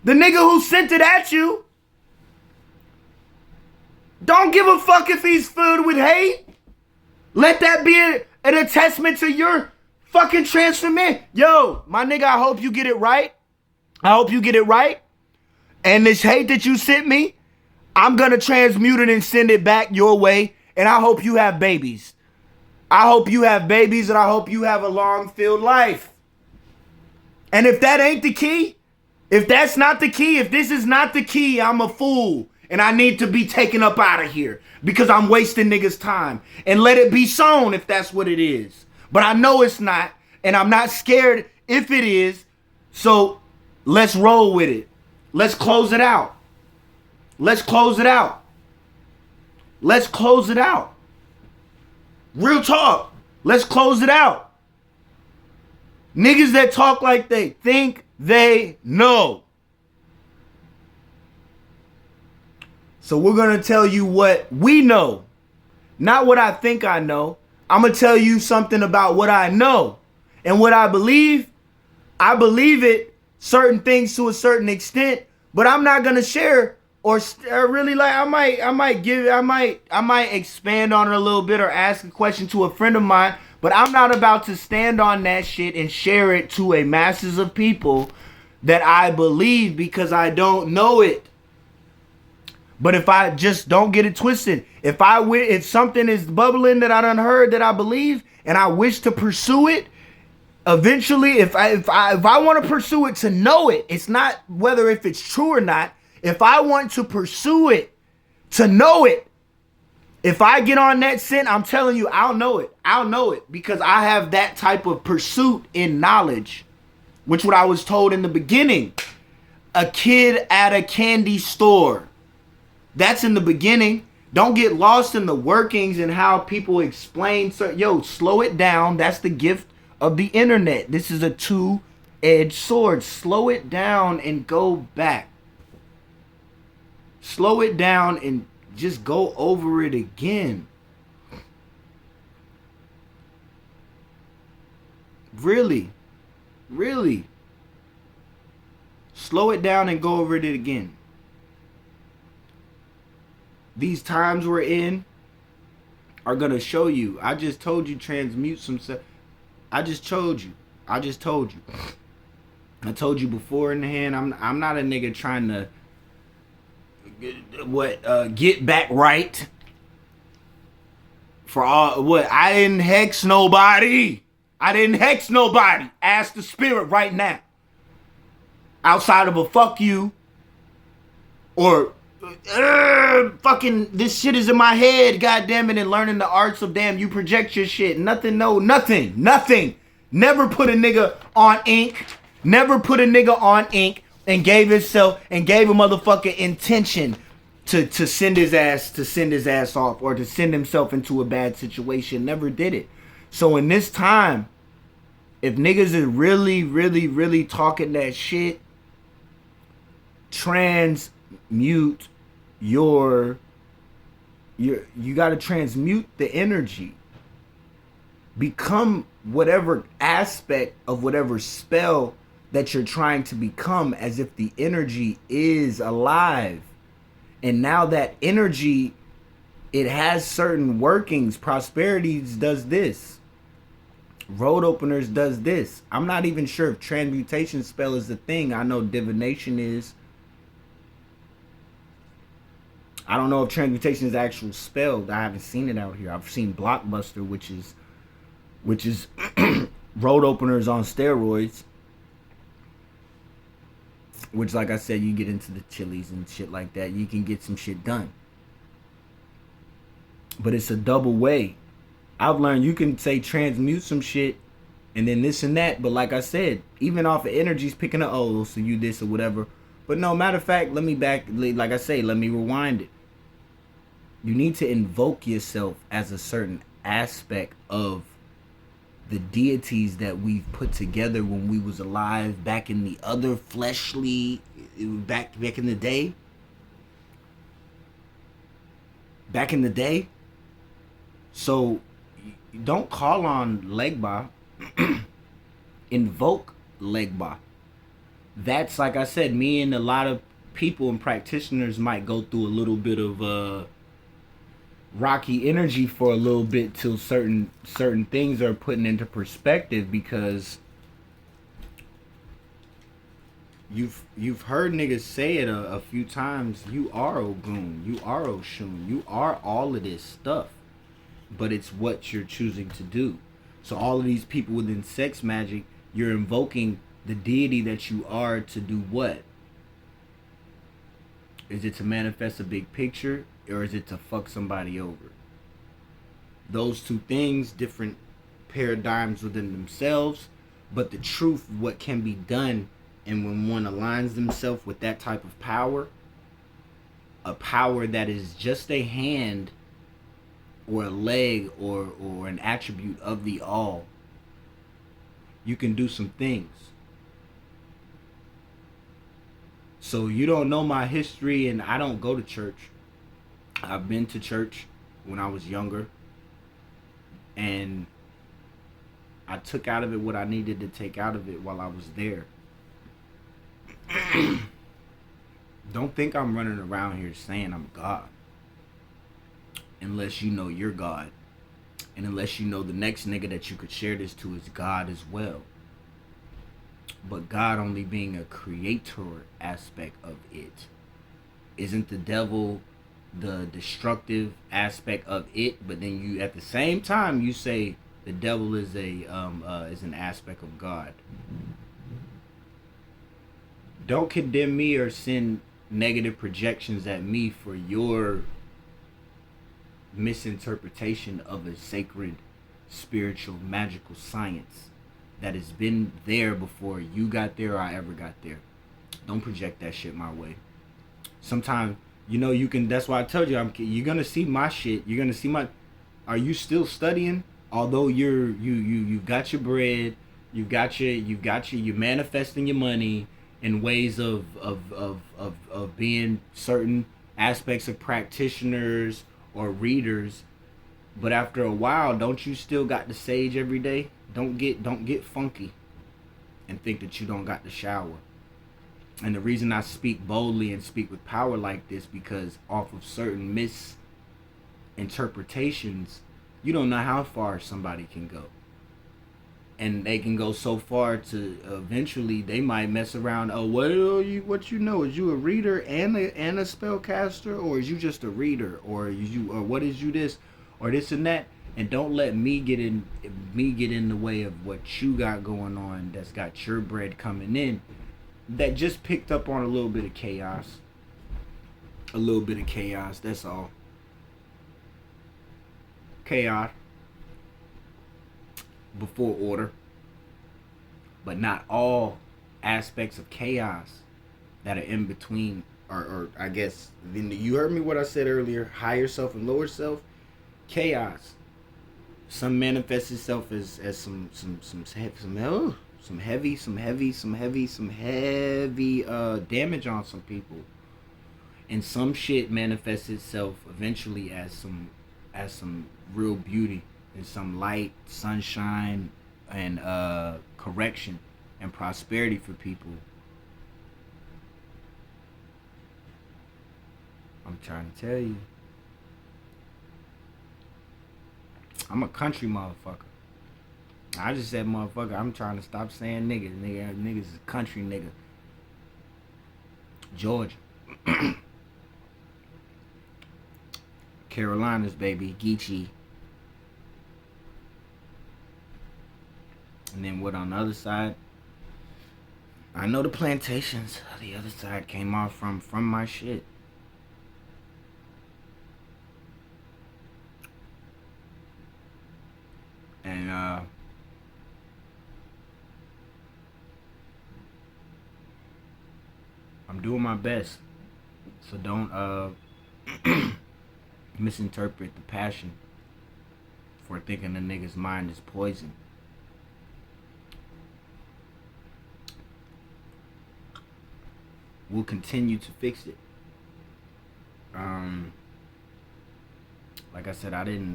The nigga who sent it at you, don't give a fuck if he's filled with hate. Let that be an attestament to your fucking transformation. Yo, my nigga, I hope you get it right. I hope you get it right. And this hate that you sent me, I'm going to transmute it and send it back your way. And I hope you have babies. I hope you have babies and I hope you have a long filled life. And if that ain't the key, if that's not the key, if this is not the key, I'm a fool. And I need to be taken up out of here because I'm wasting niggas' time. And let it be sown if that's what it is. But I know it's not. And I'm not scared if it is. So let's roll with it. Let's close it out. Let's close it out. Let's close it out. Real talk. Let's close it out. Niggas that talk like they think they know. So we're going to tell you what we know. Not what I think I know. I'm going to tell you something about what I know. And what I believe it, certain things to a certain extent, but I'm not going to share or really like, I might expand on it a little bit or ask a question to a friend of mine, But I'm not about to stand on that shit and share it to a masses of people that I believe because I don't know it. But if I just don't get it twisted, if something is bubbling that I done heard that I believe and I wish to pursue it, eventually, if I want to pursue it to know it, it's not whether if it's true or not. If I want to pursue it to know it, if I get on that scent, I'm telling you, I'll know it. I'll know it because I have that type of pursuit in knowledge, which what I was told in the beginning. A kid at a candy store. That's in the beginning. Don't get lost in the workings and how people explain. Yo, slow it down. That's the gift of the internet. This is a two-edged sword. Slow it down and go back. Slow it down and just go over it again. Really. Really. Slow it down and go over it again. These times we're in are going to show you. I just told you transmute some stuff. I just told you. I told you before in the hand. I'm not a nigga trying to get back right for all what. I didn't hex nobody. Ask the spirit right now. Outside of a fuck you or fucking this shit is in my head, goddamn it, and learning the arts of damn you project your shit. Nothing. Never put a nigga on ink. And gave a motherfucker intention to send his ass off or to send himself into a bad situation. Never did it. So in this time, if niggas is really talking that shit, transmute you gotta transmute the energy. Become whatever aspect of whatever spell that you're trying to become, as if the energy is alive. And now that energy, it has certain workings. Prosperities does this. Road openers does this. I'm not even sure if transmutation spell is the thing. I know divination is. I don't know if transmutation is actual spell. I haven't seen it out here. I've seen Blockbuster, which is road openers on steroids. Which, like I said, you get into the Chili's and shit like that, you can get some shit done. But it's a double way. I've learned you can say transmute some shit and then this and that. But like I said, even off of energies picking up, oh, so you this or whatever. But no, matter of fact, let me rewind it. You need to invoke yourself as a certain aspect of the deities that we've put together when we was alive back in the other fleshly, back in the day. Back in the day. So don't call on Legba. Invoke Legba. That's, like I said, me and a lot of people and practitioners might go through a little bit of rocky energy for a little bit till certain things are putting into perspective, because you've heard niggas say it a few times. You are Ogun, you are Oshun, you are all of this stuff, but it's what you're choosing to do. So all of these people within sex magic, you're invoking the deity that you are to do what? Is it to manifest a big picture, or is it to fuck somebody over? Those two things, different paradigms within themselves, but the truth, what can be done, and when one aligns themselves with that type of power, a power that is just a hand or a leg or an attribute of the all, you can do some things. So you don't know my history, and I don't go to church. I've been to church when I was younger, and I took out of it what I needed to take out of it while I was there. Don't think I'm running around here saying I'm God, unless you know you're God. And unless you know, the next nigga that you could share this to is God as well. But God only being a creator aspect of it. Isn't the devil the destructive aspect of it? But then you, at the same time, you say the devil is an aspect of God. Don't condemn me or send negative projections at me for your misinterpretation of a sacred, spiritual, magical science that has been there before you got there or I ever got there. Don't project that shit my way. Sometimes, you know, you can. That's why I told you, you're gonna see my shit. You're gonna see my. Are you still studying? Although you've got your bread, you're manifesting your money in ways of being certain aspects of practitioners or readers. But after a while, don't you still got the sage every day? Don't get funky and think that you don't got the shower. And the reason I speak boldly and speak with power like this, because off of certain misinterpretations, you don't know how far somebody can go. And they can go so far to eventually they might mess around. Oh, what you know? Is you a reader and a spellcaster, or is you just a reader, or what is you this, or this and that? And don't let me get in the way of what you got going on. That's got your bread coming in. That just picked up on a little bit of chaos. A little bit of chaos. That's all. Chaos before order. But not all aspects of chaos that are in between, or I guess, you heard me what I said earlier, higher self and lower self. Chaos. Some manifests itself as some heavy damage on some people. And some shit manifests itself eventually as some real beauty and some light, sunshine, and correction and prosperity for people. I'm trying to tell you. I'm a country motherfucker. I just said motherfucker. I'm trying to stop saying nigga. Niggas is country nigga. Georgia. Carolinas, baby. Geechee. And then what on the other side? I know the plantations. The other side came off from my shit. And I'm doing my best. So don't misinterpret the passion for thinking the nigga's mind is poison. We'll continue to fix it. Like I said, I don't.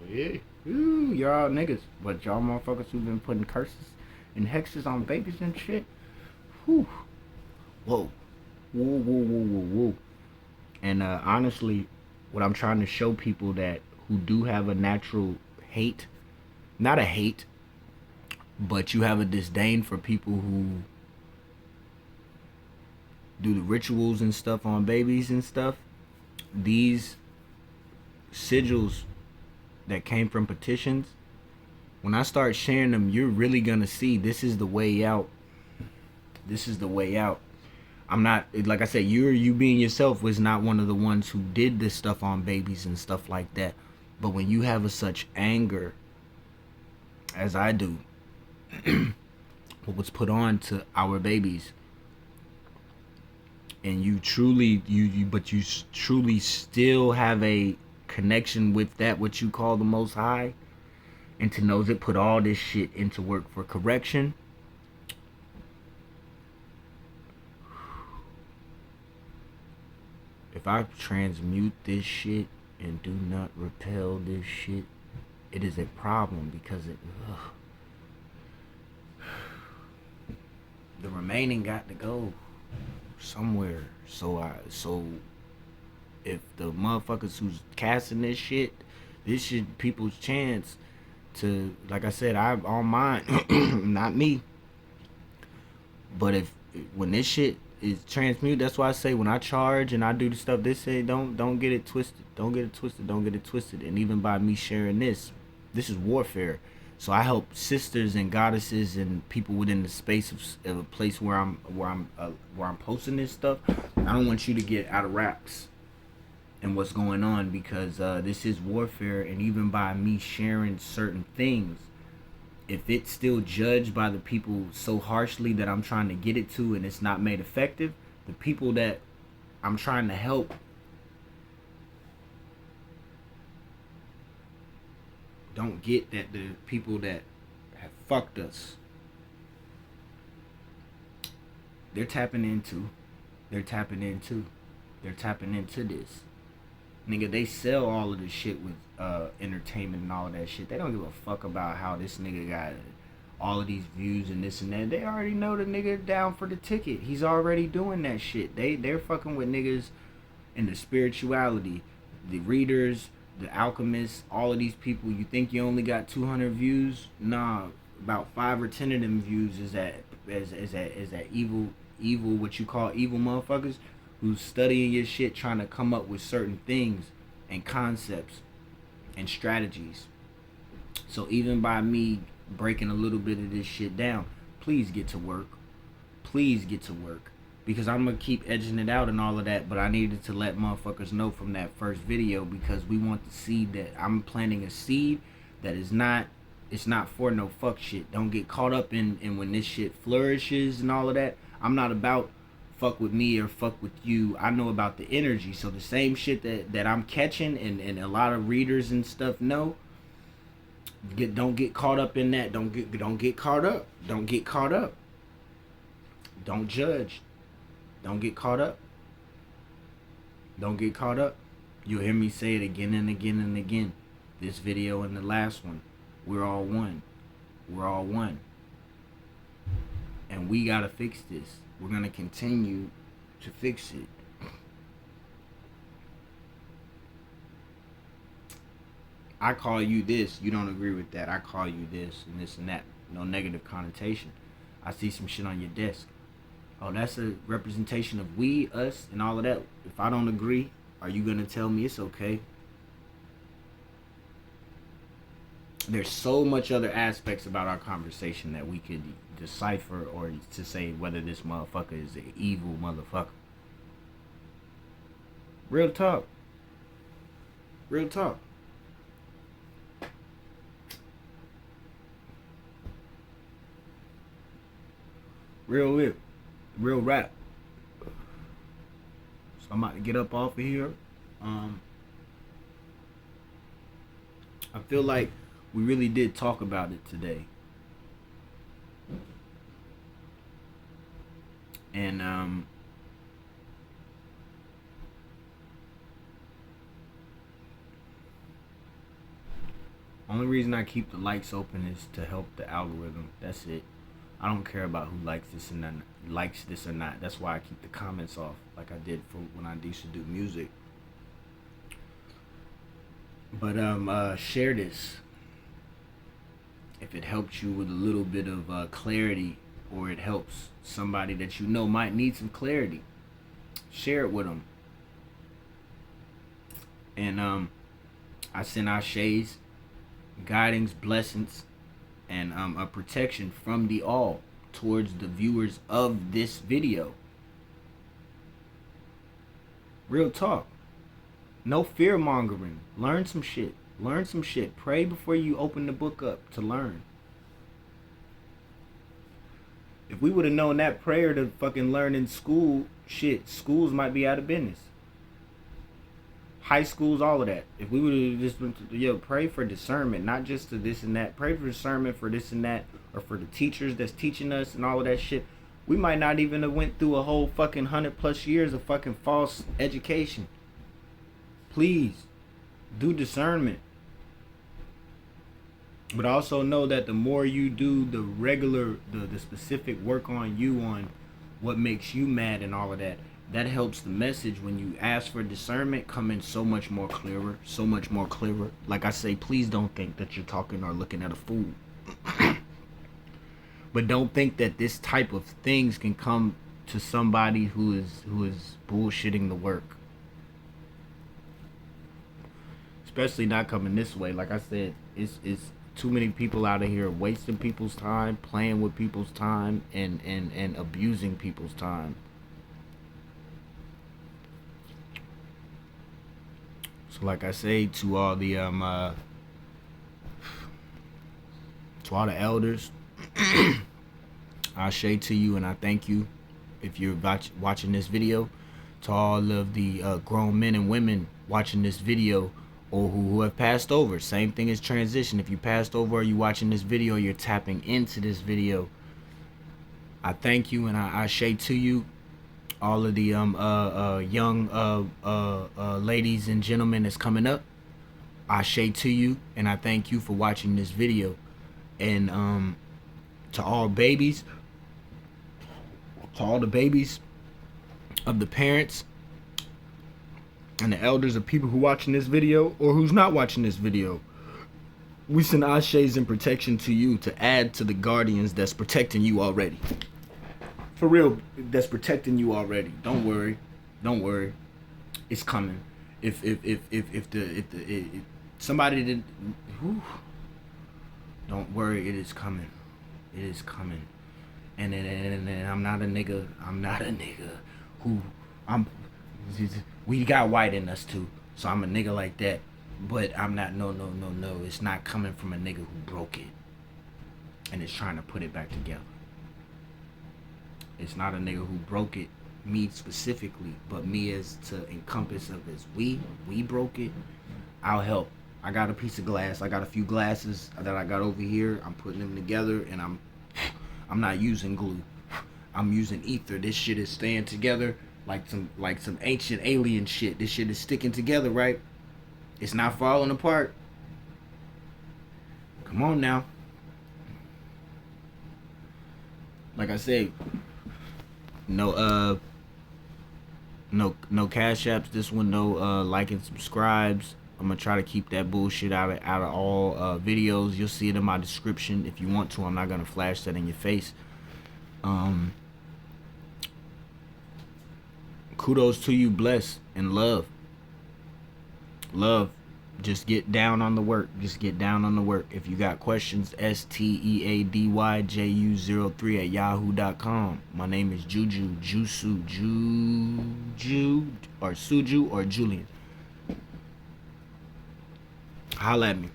Yeah, y'all niggas, but y'all motherfuckers who've been putting curses and hexes on babies and shit. Whew. Whoa. And honestly, what I'm trying to show people that who do have a natural hate, not a hate, but you have a disdain for people who do the rituals and stuff on babies and stuff. These sigils that came from petitions, when I start sharing them, you're really gonna see this is the way out. This is the way out. I'm not, like I said, you being yourself was not one of the ones who did this stuff on babies and stuff like that. But when you have such anger, as I do, what was put on to our babies, and you truly still have a connection with that what you call the Most High, and to know that put all this shit into work for correction. If I transmute this shit and do not repel this shit, it is a problem, because the remaining got to go somewhere. So if the motherfuckers who's casting this shit This should people's chance to, like I said, I'm on mine, not me. But when this shit is transmute, that's why I say when I charge and I do the stuff, they say don't get it twisted, don't get it twisted, don't get it twisted. And even by me sharing this is warfare. So I help sisters and goddesses and people within the space of a place where I'm posting this stuff. I don't want you to get out of wraps and what's going on, because this is warfare. And even by me sharing certain things, if it's still judged by the people so harshly that I'm trying to get it to, and it's not made effective, the people that I'm trying to help don't get that the people that have fucked us, they're tapping into this. Nigga, they sell all of this shit with entertainment and all of that shit. They don't give a fuck about how this nigga got all of these views and this and that. They already know the nigga down for the ticket. He's already doing that shit. They're fucking with niggas in the spirituality, the readers, the alchemists, all of these people. You think you only got 200 views? Nah, about 5 or 10 of them views is that evil, what you call evil motherfuckers who's studying your shit, trying to come up with certain things and concepts and strategies. So even by me breaking a little bit of this shit down, please get to work. Please get to work. Because I'm going to keep edging it out and all of that, but I needed to let motherfuckers know from that first video, because we want the seed that I'm planting, a seed that is not, it's not for no fuck shit. Don't get caught up in when this shit flourishes and all of that. I'm not about fuck with me or fuck with you. I know about the energy. So the same shit that I'm catching and a lot of readers and stuff know, don't get caught up in that. Don't get caught up. Don't get caught up. Don't judge. Don't get caught up. Don't get caught up. You'll hear me say it again and again and again. This video and the last one. We're all one. We're all one. And we gotta fix this. We're gonna continue to fix it. I call you this, you don't agree with that. I call you this and this and that. No negative connotation. I see some shit on your desk. Oh, that's a representation of we, us, and all of that. If I don't agree, are you gonna tell me it's okay? There's so much other aspects about our conversation that we could decipher, or to say whether this motherfucker is an evil motherfucker. Real talk. Real talk. Real rap. So I'm about to get up off of here. I feel like we really did talk about it today. And only reason I keep the likes open is to help the algorithm. That's it. I don't care about who likes this or not. That's why I keep the comments off, like I did for when I used to do music. But share this if it helps you with a little bit of clarity, or it helps somebody that you know might need some clarity. Share it with them. And I send ashes, guidings, blessings, and a protection from the all towards the viewers of this video. Real talk. No fear mongering. Learn some shit. Learn some shit. Pray before you open the book up to learn. If we would have known that prayer to fucking learn in school, shit, schools might be out of business. High schools, all of that. If we would have just been, pray for discernment, not just to this and that. Pray for discernment for this and that, or for the teachers that's teaching us and all of that shit. We might not even have went through a whole fucking 100+ years of fucking false education. Please, do discernment. But also know that the more you do the regular, the specific work on you, on what makes you mad and all of that, that helps the message when you ask for discernment come in so much more clearer, so much more clearer. Like I say, please don't think that you're talking or looking at a fool. But don't think that this type of things can come to somebody who is bullshitting the work. Especially not coming this way. Like I said, it's too many people out of here wasting people's time, playing with people's time, and abusing people's time. So like I say, to all the elders, I say to you and I thank you if you're watching this video. To all of the grown men and women watching this video, or who have passed over, same thing as transition. If you passed over or you watching this video, you're tapping into this video, I thank you and I say to you. All of the young ladies and gentlemen that's coming up, I say to you and I thank you for watching this video. And to all babies, to all the babies of the parents and the elders of people who watching this video or who's not watching this video, we send ashes and protection to you to add to the guardians that's protecting you already. For real, that's protecting you already. Don't worry, don't worry, it's coming. If somebody didn't, don't worry, it is coming. It is coming. And I'm not a nigga. I'm not a nigga who we got white in us too, so I'm a nigga like that. But I'm not. No. It's not coming from a nigga who broke it and is trying to put it back together. It's not a nigga who broke it, me specifically, but me as to encompass of as we broke it. I'll help. I got a piece of glass. I got a few glasses that I got over here. I'm putting them together, and I'm not using glue. I'm using ether. This shit is staying together like some ancient alien shit. This shit is sticking together, right? It's not falling apart. Come on now. Like I said, no cash apps. This one, no like and subscribes. I'm gonna try to keep that bullshit out of all videos. You'll see it in my description if you want to. I'm not gonna flash that in your face. Kudos to you, bless and love. Just get down on the work. Just get down on the work. If you got questions, steadyju03 at yahoo.com. My name is Juju, or Suju, or Julian. Holla at me.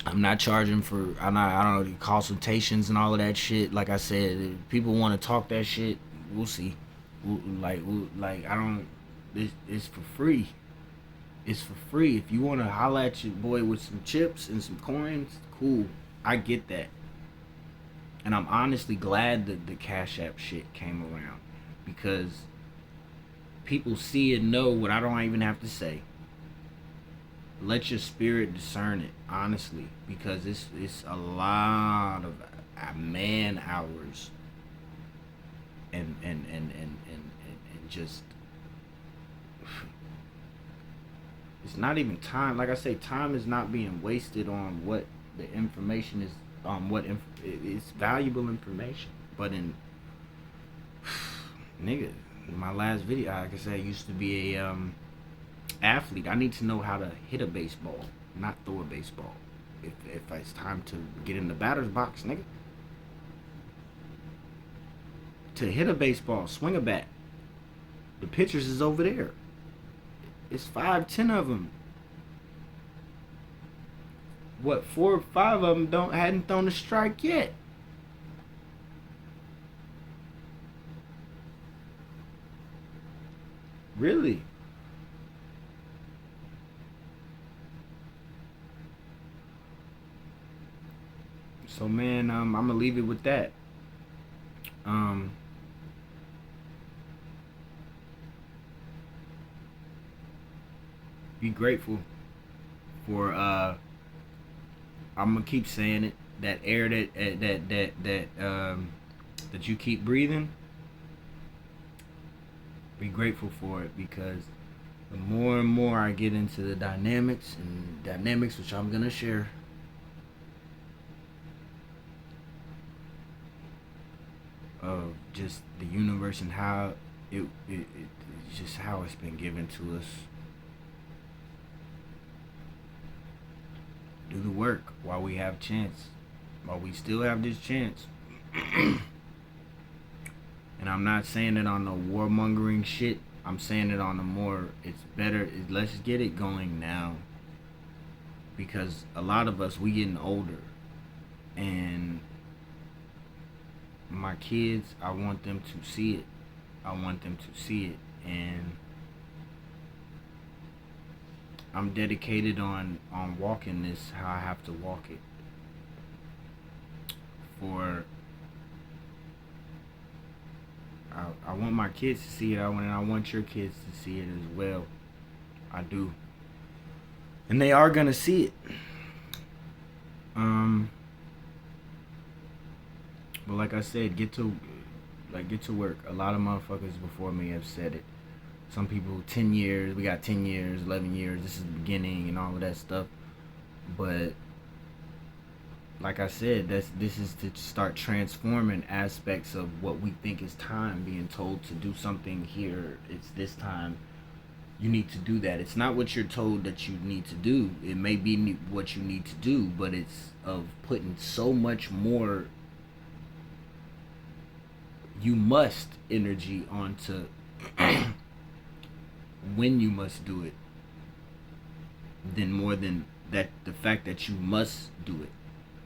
I'm not charging for, I don't know, consultations and all of that shit. Like I said, if people want to talk that shit, we'll see. It's for free. It's for free. If you want to holla at your boy with some chips and some coins, cool. I get that. And I'm honestly glad that the Cash App shit came around, because people see and know what I don't even have to say. Let your spirit discern it, honestly, because it's a lot of man hours and just, it's not even time. Like I say, time is not being wasted on what the information is, it's valuable information. But in nigga, in my last video, like I said, I used to be a athlete. I need to know how to hit a baseball, not throw a baseball. If it's time to get in the batter's box, nigga, to hit a baseball, swing a bat, the pitchers is over there. It's 5-10 of them. What, 4 or 5 of them hadn't thrown a strike yet. Really? So man, I'm gonna leave it with that. Be grateful for I'm gonna keep saying it, that air that you keep breathing. Be grateful for it, because the more and more I get into the dynamics, which I'm gonna share, of just the universe and how it's just how it's been given to us. Do the work while we have chance, while we still have this chance. And I'm not saying it on the warmongering shit. I'm saying it on the more, it's better, let's get it going now. Because a lot of us, we getting older. And my kids, I want them to see it. I want them to see it. And I'm dedicated on walking this how I have to walk it. I want my kids to see it. I want your kids to see it as well. I do. And they are gonna see it. But like I said, get to work. A lot of motherfuckers before me have said it. Some people 10 years, we got 10 years, 11 years, this is the beginning and all of that stuff. But like I said, this is to start transforming aspects of what we think is time, being told to do something here, it's this time, you need to do that. It's not what you're told that you need to do. It may be what you need to do, but it's of putting so much more you must energy onto when you must do it, than more than that the fact that you must do it.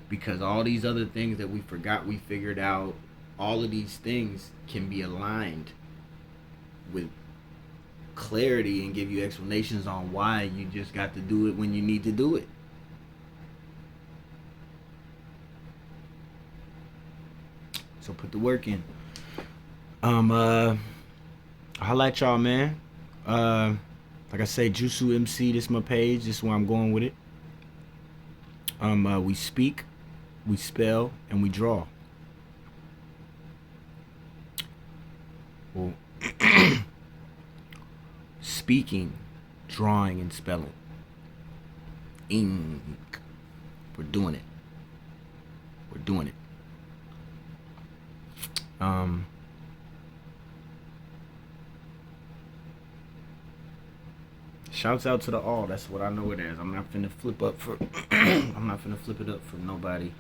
Because all these other things that we forgot we figured out, all of these things can be aligned with clarity and give you explanations on why you just got to do it when you need to do it. So put the work in. I'll let y'all, man. Like I say, Jusu MC, this is my page, this is where I'm going with it. We speak, we spell, and we draw. Well, speaking, drawing, and spelling. Ink. We're doing it. We're doing it. Shouts out to the all. That's what I know it as. I'm not finna flip up for I'm not finna flip it up for nobody.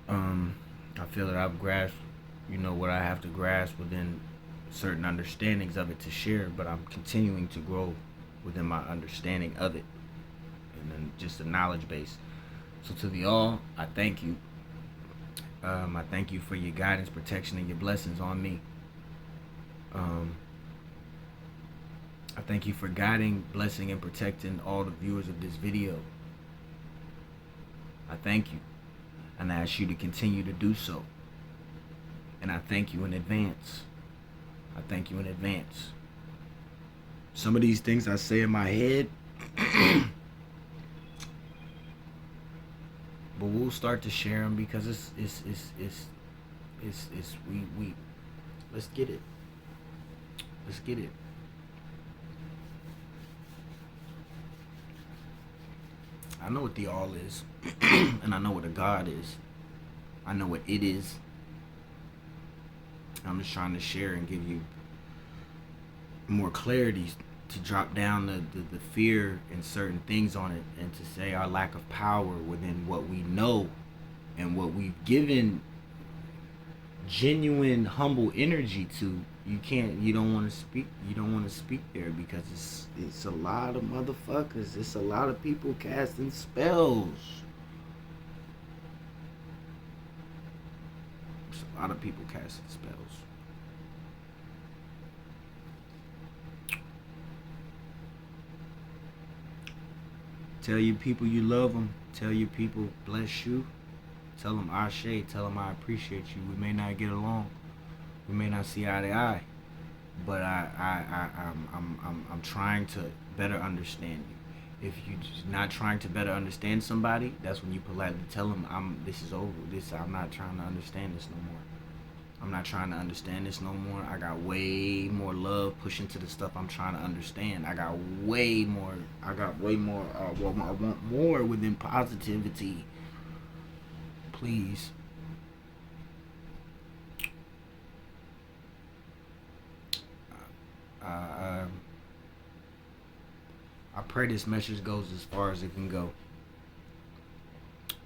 I feel that I've grasped, what I have to grasp within certain understandings of it to share, but I'm continuing to grow within my understanding of it, and then just the knowledge base. So to the all, I thank you. I thank you for your guidance, protection, and your blessings on me. I thank you for guiding, blessing, and protecting all the viewers of this video. I thank you, and I ask you to continue to do so. And I thank you in advance. I thank you in advance. Some of these things I say in my head, but we'll start to share them because we let's get it. Let's get it. I know what the all is, and I know what a God is. I know what it is. I'm just trying to share and give you more clarity, to drop down the fear and certain things on it, and to say our lack of power within what we know and what we've given genuine, humble energy to. You don't want to speak there because it's a lot of motherfuckers. It's a lot of people casting spells. It's a lot of people casting spells. Tell your people you love them. Tell your people bless you. Tell them Ashe. Tell them I appreciate you. We may not get along. We may not see eye to eye, but I'm trying to better understand you. If you're not trying to better understand somebody, that's when you politely tell them, this is over. I'm not trying to understand this no more. I'm not trying to understand this no more. I got way more love pushing to the stuff I'm trying to understand. I got way more. I want more within positivity. Please. I pray this message goes as far as it can go,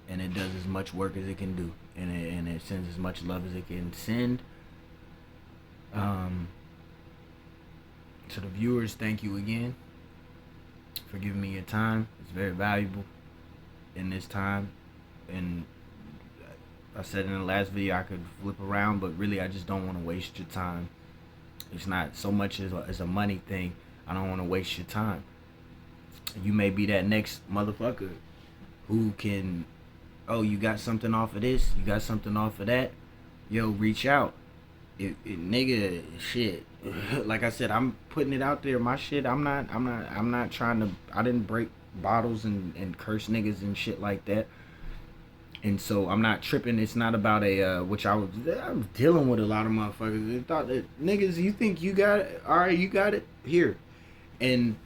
and it does as much work as it can do, and it sends as much love as it can send. To the viewers, thank you again for giving me your time. It's very valuable in this time, and I said in the last video I could flip around, but really I just don't want to waste your time. It's not so much as a money thing. I don't want to waste your time. You may be that next motherfucker who can, oh, you got something off of this, you got something off of that, yo, reach out. Nigga, shit. Like I said, I'm putting it out there. My shit, I'm not trying to, I didn't break bottles and curse niggas and shit like that. And so I'm not tripping. It's not about which I was dealing with a lot of motherfuckers. They thought that, niggas, you think you got it? All right, you got it? Here. And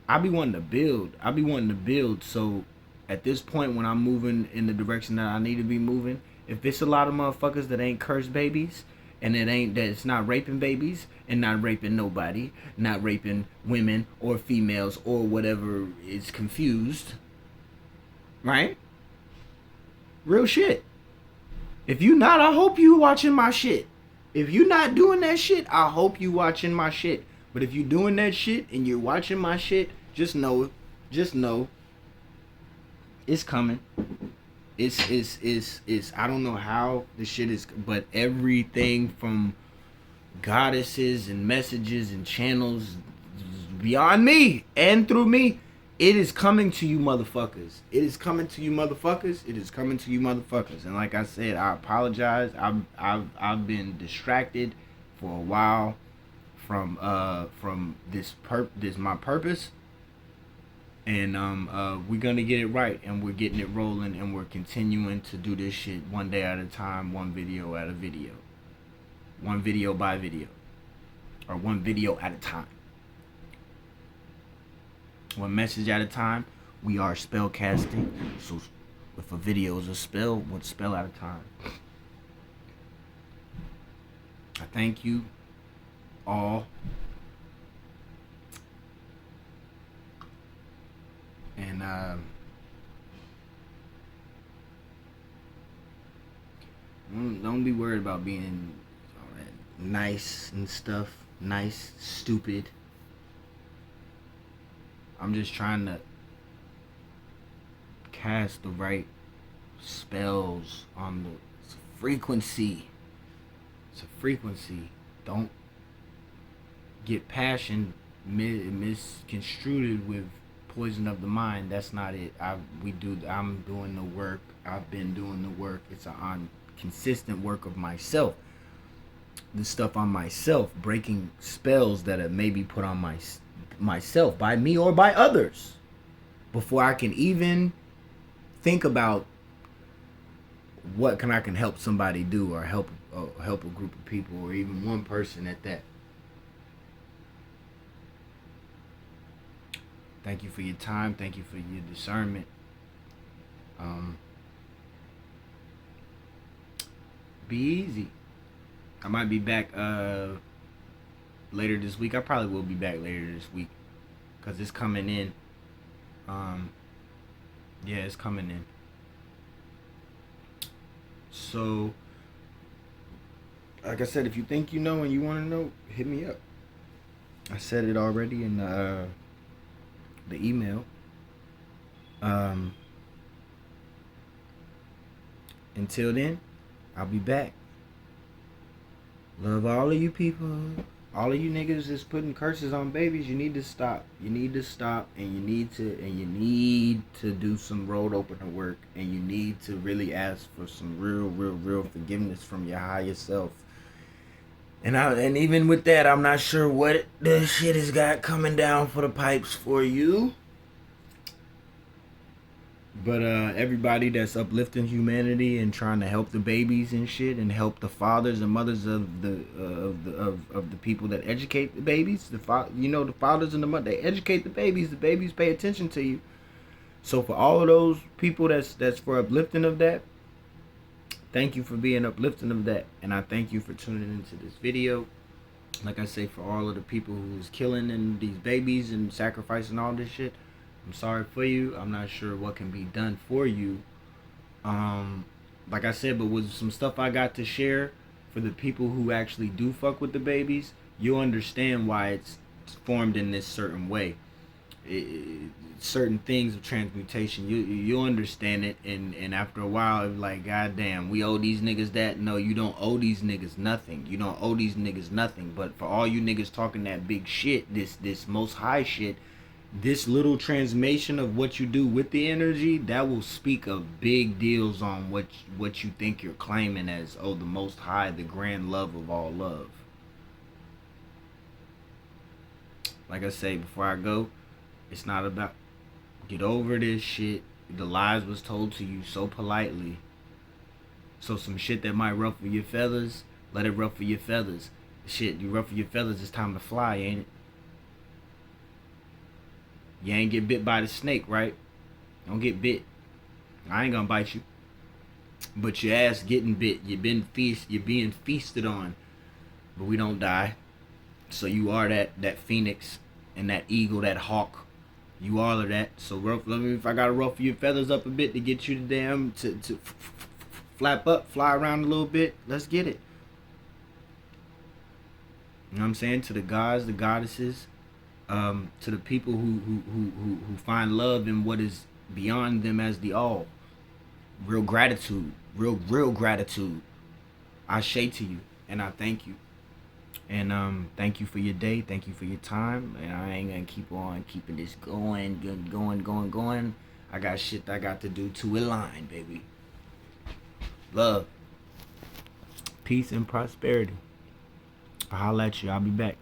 I be wanting to build. So at this point, when I'm moving in the direction that I need to be moving, if it's a lot of motherfuckers that ain't cursed babies, and it's not raping babies, and not raping nobody, not raping women or females or whatever is confused, right? Real shit. If you not, I hope you watching my shit. If you not doing that shit, I hope you watching my shit. But if you doing that shit and you're watching my shit, just know it's coming. It's I don't know how the shit is, but everything from goddesses and messages and channels beyond me and through me, it is coming to you motherfuckers. It is coming to you motherfuckers. It is coming to you motherfuckers. And like I said, I apologize. I've been distracted for a while from this my purpose. And we're gonna get it right, and we're getting it rolling, and we're continuing to do this shit one day at a time, one video at a video, one video by video, or one video at a time, one message at a time. We are spell casting, so if a video is a spell, one spell at a time. I thank you all. And don't be worried about being all that nice and stuff. Nice, stupid. I'm just trying to cast the right spells on the frequency. It's a frequency. Don't get passion misconstrued with poison of the mind. That's not it. I'm doing the work. I've been doing the work. It's a consistent work of myself. The stuff on myself, breaking spells that are maybe put on myself by me or by others, before I can even think about what I can help somebody do, or help a group of people, or even one person at that. Thank you for your time. Thank you for your discernment. Be easy. I might be back later this week. I probably will be back later this week, because it's coming in. Yeah, it's coming in. So, like I said, if you think you know and you want to know, hit me up. I said it already in the email. Until then, I'll be back. Love all of you people. All of you niggas that's putting curses on babies, you need to stop. You need to stop, and you need to do some road opener work, and you need to really ask for some real forgiveness from your higher self. And even with that, I'm not sure what the shit has got coming down for the pipes for you. But everybody that's uplifting humanity and trying to help the babies and shit, and help the fathers and mothers of the people that educate the babies, the fathers and the mother, they educate the babies. The babies pay attention to you. So for all of those people that's for uplifting of that, thank you for being uplifting of that, and I thank you for tuning into this video. Like I say, for all of the people who's killing and these babies and sacrificing all this shit, I'm sorry for you. I'm not sure what can be done for you. Like I said, but with some stuff I got to share for the people who actually do fuck with the babies, you'll understand why it's formed in this certain way. Certain things of transmutation, you'll understand it, and after a while, it's like, goddamn, we owe these niggas that. No, you don't owe these niggas nothing. You don't owe these niggas nothing. But for all you niggas talking that big shit, this most high shit, this little transmission of what you do with the energy, that will speak of big deals on what you think you're claiming as, oh, the most high, the grand love of all love. Like I say, before I go, it's not about, get over this shit. The lies was told to you so politely. So some shit that might ruffle your feathers, let it ruffle your feathers. Shit, you ruffle your feathers, it's time to fly, ain't it? You ain't get bit by the snake, right? Don't get bit. I ain't gonna bite you. But your ass getting bit. You're being feasted on. But we don't die. So you are that phoenix and that eagle, that hawk. You all of that. So if I gotta ruffle your feathers up a bit to get you to flap up, fly around a little bit, let's get it. You know what I'm saying? To the gods, the goddesses, to the people who find love in what is beyond them as the all. Real gratitude. Real gratitude. I say to you, and I thank you. And thank you for your day. Thank you for your time. And I ain't gonna keep on keeping this going. I got shit I got to do to align, baby. Love, peace, and prosperity. I'll holla at you. I'll be back.